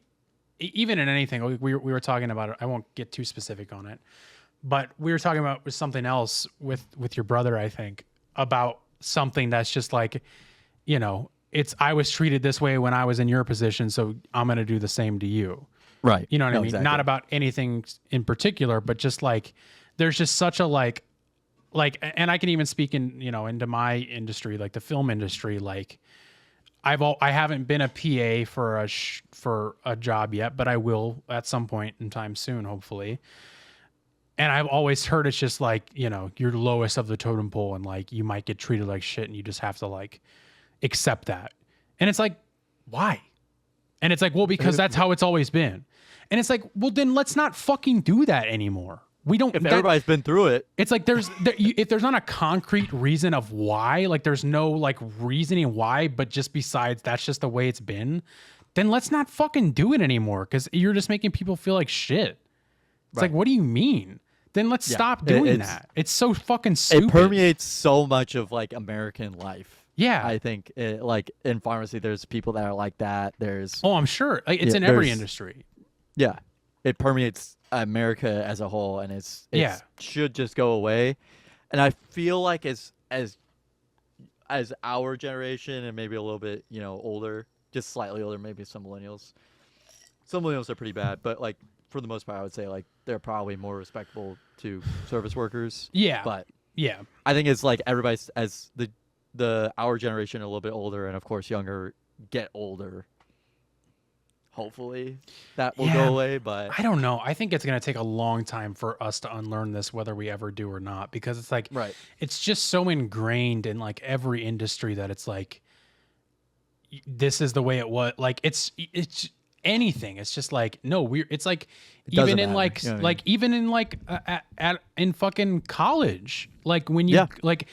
even in anything, we were talking about it. I won't get too specific on it, but we were talking about something else with your brother, I think, about something that's just like, it's, I was treated this way when I was in your position, so I'm going to do the same to you. right. You know what I No, mean? exactly. Not about anything in particular, but just like, there's just such a like, and I can even speak into my industry, like the film industry. Like I haven't been a PA for a job yet, but I will at some point in time soon, hopefully. And I've always heard it's just like, you're lowest of the totem pole and like, you might get treated like shit and you just have to like accept that. And it's like, why? And it's like, well, because that's how it's always been. And it's like, well, then let's not fucking do that anymore. We don't. If everybody's been through it, It's like if there's not a concrete reason of why, like there's no like reasoning why, but just besides that's just the way it's been, then let's not fucking do it anymore because you're just making people feel like shit. It's like, what do you mean? Then let's stop doing that. It's so fucking stupid. it permeates so much of like American life. Yeah. I think like in pharmacy, there's people that are like that. There's Oh, I'm sure. Like, it's Yeah, in every there's- industry. yeah, it permeates America as a whole, and it's Yeah. should just go away. And I feel like as our generation and maybe a little bit older, just slightly older, maybe some millennials. Some millennials are pretty bad, but like for the most part, I would say like they're probably more respectful to service workers. Yeah. But Yeah. I think it's like everybody's as the our generation a little bit older and of course younger get older. Hopefully that will Yeah. go away, but I don't know. I think it's going to take a long time for us to unlearn this, whether we ever do or not, because it's like, right. it's just so ingrained in like every industry that it's like, this is the way it was. Like it's anything. It's just like, no, it's like, doesn't even in matter, like, you know what I like even in like in fucking college, like when you like,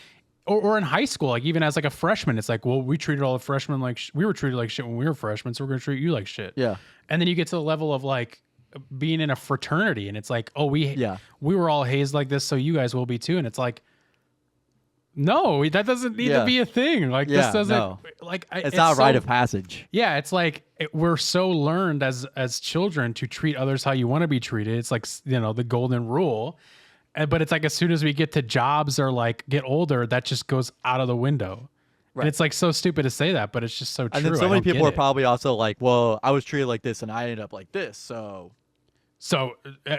or in high school, like even as like a freshman, it's like, well, we treated all the freshmen like we were treated like shit when we were freshmen, so we're gonna treat you like shit. Yeah. And then you get to the level of like being in a fraternity, and it's like, oh, we were all hazed like this, so you guys will be too. And it's like, no, that doesn't need to be a thing. Like this doesn't like it's not a rite of passage. Yeah, it's like we're so learned as children to treat others how you want to be treated. It's like the golden rule. But it's like as soon as we get to jobs or like get older, that just goes out of the window. Right. And it's like so stupid to say that, but it's just so true. And then so many people are probably also like, well, I was treated like this and I ended up like this. So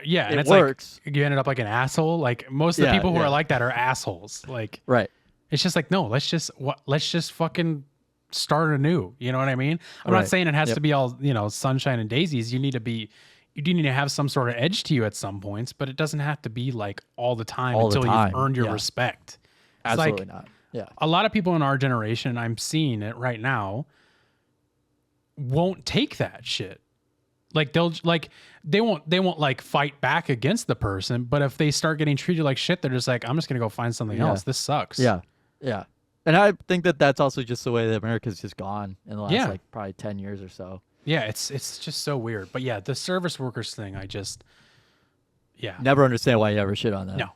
yeah, and it it's works. Like you ended up like an asshole. Like most of the people who are like that are assholes. Like, right. It's just like, no, let's just fucking start anew. You know what I mean? I'm not saying it has to be all, sunshine and daisies. You need to be, you do need to have some sort of edge to you at some points, but it doesn't have to be like all the time All the until time, you've earned your yeah. respect. It's Absolutely like not. Yeah. a lot of people in our generation, I'm seeing it right now, won't take that shit. Like they won't like fight back against the person, but if they start getting treated like shit, they're just like, I'm just gonna go find something Yeah. else. This sucks. Yeah. Yeah. And I think that that's also just the way that America's just gone in the last Yeah. like probably 10 years or so. Yeah, it's just so weird. But yeah, the service workers thing, I just Never understand why you ever shit on that. no.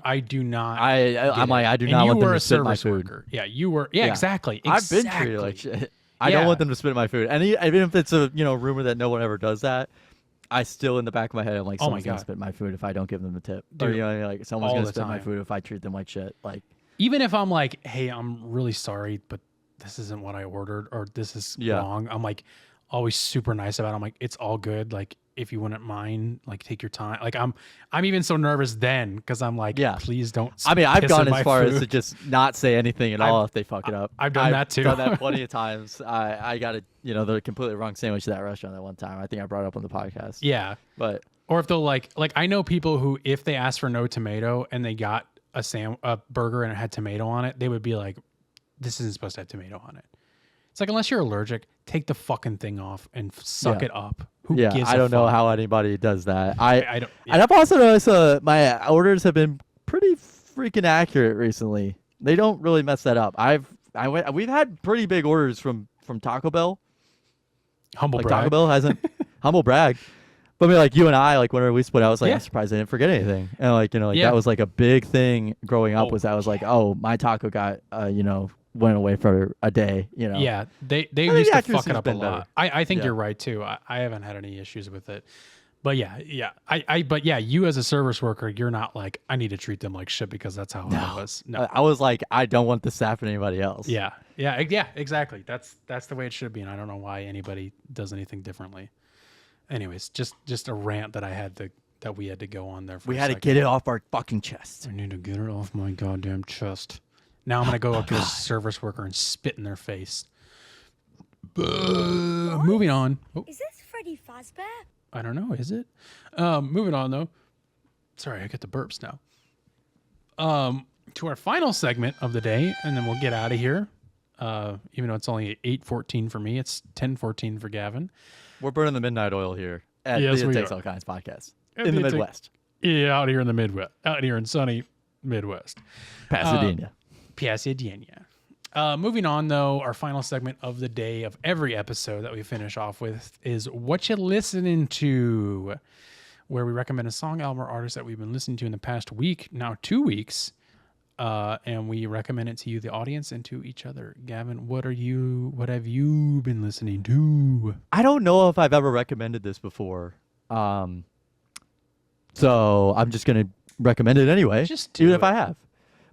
I do not. I'm like, I do And not you want them were to a spit my service food. worker. Yeah, you were. Yeah, Yeah. exactly. I've been treated like shit. I Yeah. don't want them to spit my food. And even if it's a rumor that no one ever does that, I still in the back of my head I'm like, Oh my someone's gonna God. spit my food if I don't give them the tip. Dude, or like someone's all gonna the spit my time. food if I treat them like shit. Like Even if I'm like, hey, I'm really sorry, but this isn't what I ordered, or this is wrong. I'm like always super nice about it. I'm like, it's all good. Like, if you wouldn't mind, like, take your time. Like, I'm even so nervous then because I'm like, please don't. I mean, I've piss gone in as my far as food. to just not say anything at all if they fuck it up. I've done that too. Done that plenty of times. I got the completely wrong sandwich at that restaurant that one time. I think I brought it up on the podcast. Yeah. But Or if they'll like I know people who, if they asked for no tomato and they got a burger and it had tomato on it, they would be like, this isn't supposed to have tomato on it. It's like, unless you're allergic, take the fucking thing off and suck it up. Who gives I a don't know fuck? how anybody does that. I don't. And I've also noticed my orders have been pretty freaking accurate recently. They don't really mess that up. We've had pretty big orders from Taco Bell. Humble Like brag. Taco Bell hasn't humble brag. But I mean, like you and I, like whenever we split, I was like, Yeah. I'm surprised I didn't forget anything. And like, Yeah. that was like a big thing growing up. Oh, Was that was like, oh, my taco got, went away for a day. Yeah, they think used to fuck accuracy's it up a been better. lot. I think Yeah. you're right too. I haven't had any issues with it. But yeah. But yeah, you as a service worker, you're not like, I need to treat them like shit because that's how I was. No. I was like, I don't want this to happen to anybody else. Yeah, exactly. That's the way it should be, and I don't know why anybody does anything differently. Anyways, just a rant that we had to go on there. For We a had to second. get it off our fucking chest. I need to get it off my goddamn chest. Now I'm gonna go up to a service worker and spit in their face. Moving on. Oh, Is this Freddy Fazbear? I don't know. Is it? Moving on though. Sorry, I get the burps now. To our final segment of the day, and then we'll get out of here. Even though it's only 8:14 for me, it's 10:14 for Gavin. We're burning the midnight oil here at Yes, the we Takes are. All Kinds podcast At in the the It Take- Midwest, Yeah, out here in the Midwest, out here in sunny Midwest. Pasadena. Pasadena. Moving on, though, our final segment of the day of every episode that we finish off with is Whatcha Listening To, where we recommend a song, album, or artist that we've been listening to in the past week, now 2 weeks, and we recommend it to you, the audience, and to each other. Gavin, what have you been listening to? I don't know if I've ever recommended this before, so I'm just gonna recommend it anyway, Just do even if it. I have.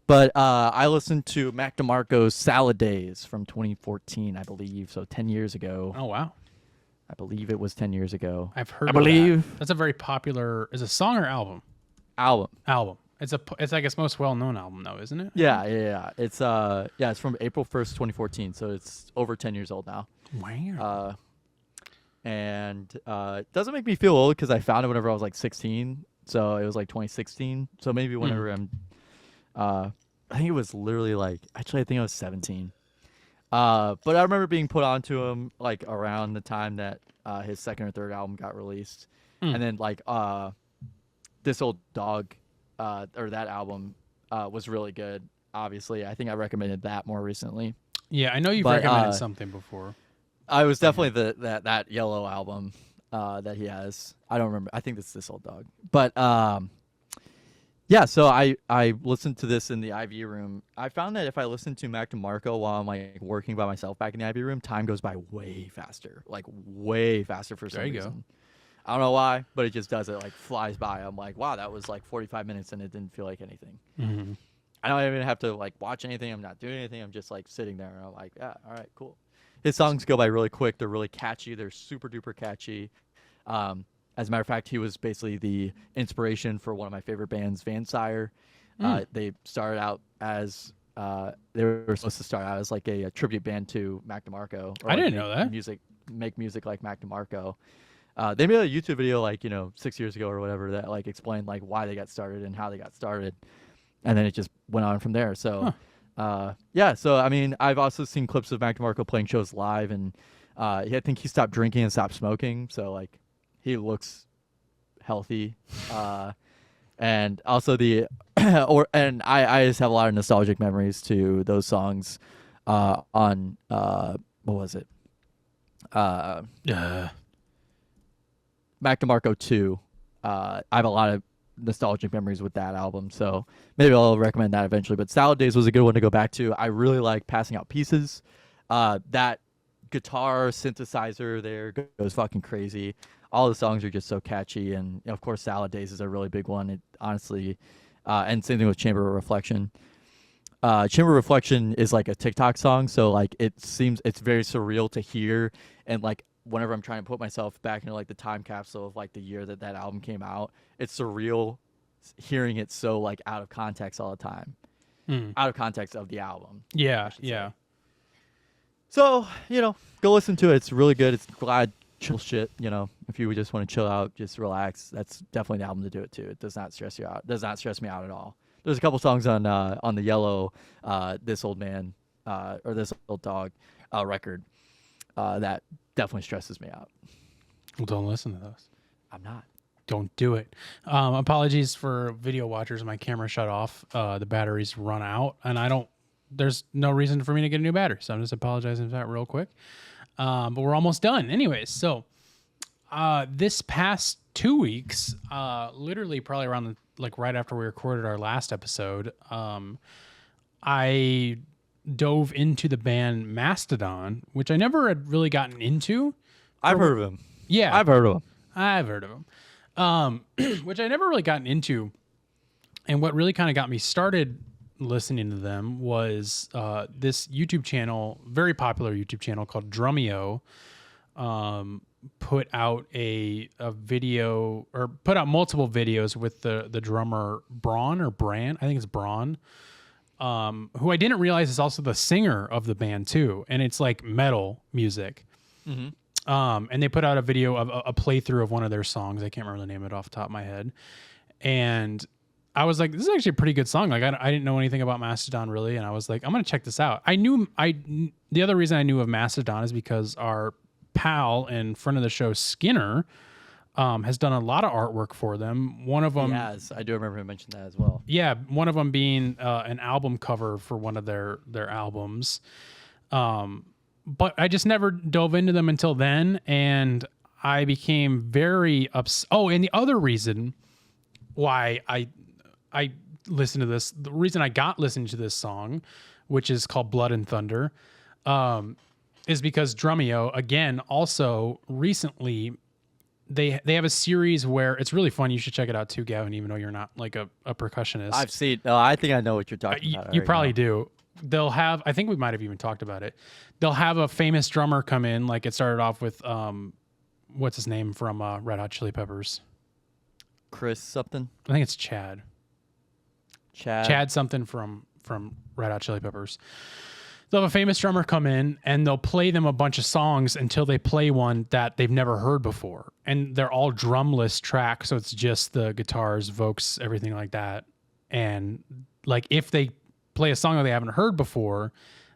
But I listened to Mac DeMarco's Salad Days from 2014, I believe. So 10 years ago. Oh, wow. I believe it was 10 years ago. I've heard I of that. believe. That's a very popular, is it a song or album? Album. Album. It's like its most well-known album, though, isn't it? Yeah. It's it's from April 1st, 2014. So it's over 10 years old now. Wow. And it doesn't make me feel old because I found it whenever I was like 16. So it was like 2016. So maybe whenever I'm, I think it was literally like, actually I think I was 17. But I remember being put onto him like around the time that his second or third album got released. And then like This Old Dog, or that album was really good. Obviously, I think I recommended that more recently. Yeah, I know you've But, recommended something before. I was definitely that yellow album that he has. I don't remember. I think it's This Old Dog. But yeah, so I listened to this in the IV room. I found that if I listen to Mac DeMarco while I'm like working by myself back in the IV room, time goes by way faster. Like way faster for some There you go. reason. I don't know why, but it just does. It like flies by. I'm like, wow, that was like 45 minutes and it didn't feel like anything. Mm-hmm. I don't even have to like watch anything. I'm not doing anything. I'm just like sitting there and I'm like, yeah, all right, cool. His songs go by really quick. They're really catchy. They're super duper catchy. As a matter of fact, he was basically the inspiration for one of my favorite bands, Van Sire. They started out as they were supposed to start out as like a tribute band to Mac DeMarco. I didn't know that. Make music like Mac DeMarco. They made a YouTube video like 6 years ago or whatever that like explained like why they got started and how they got started, and then it just went on from there. So, yeah. So I mean, I've also seen clips of Mac DeMarco playing shows live, and I think he stopped drinking and stopped smoking. So like, he looks healthy. And also I just have a lot of nostalgic memories to those songs on what was it? Mac DeMarco 2. I have a lot of nostalgic memories with that album, so maybe I'll recommend that eventually. But Salad Days was a good one to go back to. I really like Passing Out Pieces. That guitar synthesizer there goes fucking crazy. All the songs are just so catchy, and of course Salad Days is a really big one. It honestly, and same thing with Chamber of Reflection. Chamber of Reflection is like a TikTok song, so like it's very surreal to hear, and like whenever I'm trying to put myself back into like the time capsule of like the year that album came out, it's surreal hearing it so like out of context all the time, out of context of the album. Yeah. So go listen to it. It's really good. It's glad chill shit. If you just want to chill out, just relax, that's definitely the album to do it to. It does not stress you out. It does not stress me out at all. There's a couple songs on the Yellow, This Old Man, or This Old Dog record that definitely stresses me out. Well, don't listen to those. I'm not. Don't do it. Apologies for video watchers. My camera shut off. The batteries run out, and there's no reason for me to get a new battery. So I'm just apologizing for that real quick. But we're almost done. Anyways, so this past 2 weeks, literally probably around right after we recorded our last episode, I dove into the band Mastodon, which I never had really gotten into. I've heard of him. Yeah. I've heard of him. Which I never really gotten into. And what really kind of got me started listening to them was this YouTube channel, very popular YouTube channel called Drumeo, put out a video, or put out multiple videos with the drummer Braun, I think it's Braun, who I didn't realize is also the singer of the band too, and it's like metal music. And they put out a video of a playthrough of one of their songs. I can't remember the name of it off the top of my head, and I was like, this is actually a pretty good song. Like I didn't know anything about Mastodon really, and I was like, I'm gonna check this out. The other reason I knew of Mastodon is because our pal and friend of the show Skinner has done a lot of artwork for them. One of them, yes, I do remember him mentioning that as well. Yeah, one of them being an album cover for one of their albums. But I just never dove into them until then, and I became very upset. Oh, and the other reason why I listened to this, the reason I got listening to this song, which is called Blood and Thunder, is because Drumeo, again, also recently, they have a series where it's really fun. You should check it out too, Gavin, even though you're not like a percussionist. I've seen. I think I know what you're talking about. You probably do. They'll have, I think we might have even talked about it. They'll have a famous drummer come in. Like it started off with, what's his name from Red Hot Chili Peppers? Chris something. I think it's Chad something from Red Hot Chili Peppers. They'll have a famous drummer come in and they'll play them a bunch of songs until they play one that they've never heard before. And they're all drumless tracks. So it's just the guitars, vocals, everything like that. And like if they play a song that they haven't heard before,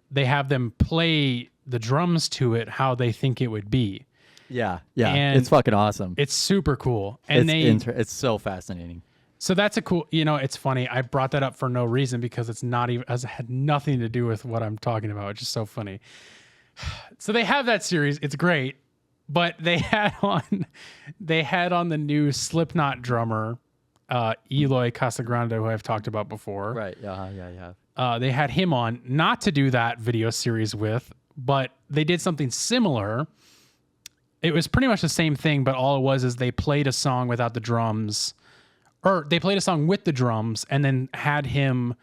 they have them play the drums to it how they think it would be. Yeah. And it's fucking awesome. It's super cool. And it's so fascinating. So that's a cool, it's funny. I brought that up for no reason because it's not even, it had nothing to do with what I'm talking about. It's just so funny. So they have that series. It's great. But they had on the new Slipknot drummer, Eloy Casagrande, who I've talked about before. Right. Yeah. They had him on, not to do that video series with, but they did something similar. It was pretty much the same thing, but all it was is they played a song without the drums, or they played a song with the drums and then had him,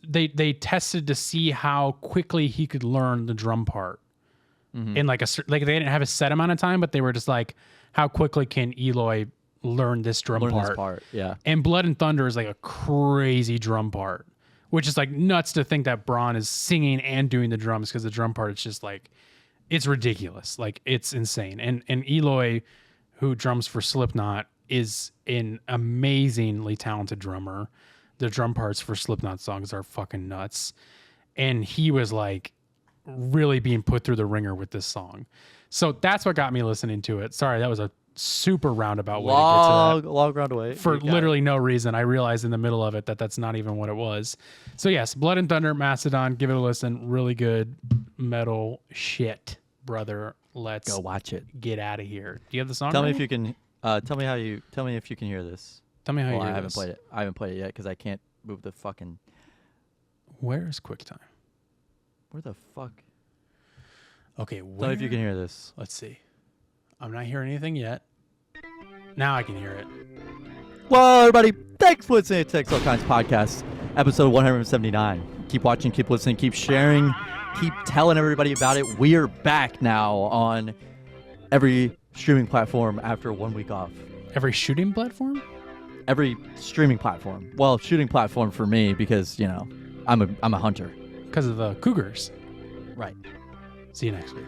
they tested to see how quickly he could learn the drum part. In like they didn't have a set amount of time, but they were just like, how quickly can Eloy learn this drum part? Yeah. And Blood and Thunder is like a crazy drum part, which is like nuts to think that Braun is singing and doing the drums, because the drum part is just like, it's ridiculous. Like it's insane. And Eloy who drums for Slipknot, is an amazingly talented drummer. The drum parts for Slipknot songs are fucking nuts. And he was like really being put through the ringer with this song. So that's what got me listening to it. Sorry, that was a super roundabout way to get to that. Long roundabout. For literally no reason. I realized in the middle of it that that's not even what it was. So yes, Blood and Thunder, Mastodon, give it a listen. Really good metal shit, brother. Let's go watch it. Get out of here. Do you have the song? Tell me ready? if you can. Tell me if you can hear this. Tell me how you Well, hear I haven't this. played it. I haven't played it yet because I can't move the fucking. Where is QuickTime? Where the fuck? Okay, Tell me if you can hear this. Let's see. I'm not hearing anything yet. Now I can hear it. Well, everybody, thanks for listening to Text All Kinds Podcast, episode 179. Keep watching, keep listening, keep sharing, keep telling everybody about it. We're back now on every streaming platform after 1 week off. Every shooting platform? Every streaming platform. Well, shooting platform for me because, you know, I'm a hunter. Because of the Cougars. Right. See you next week.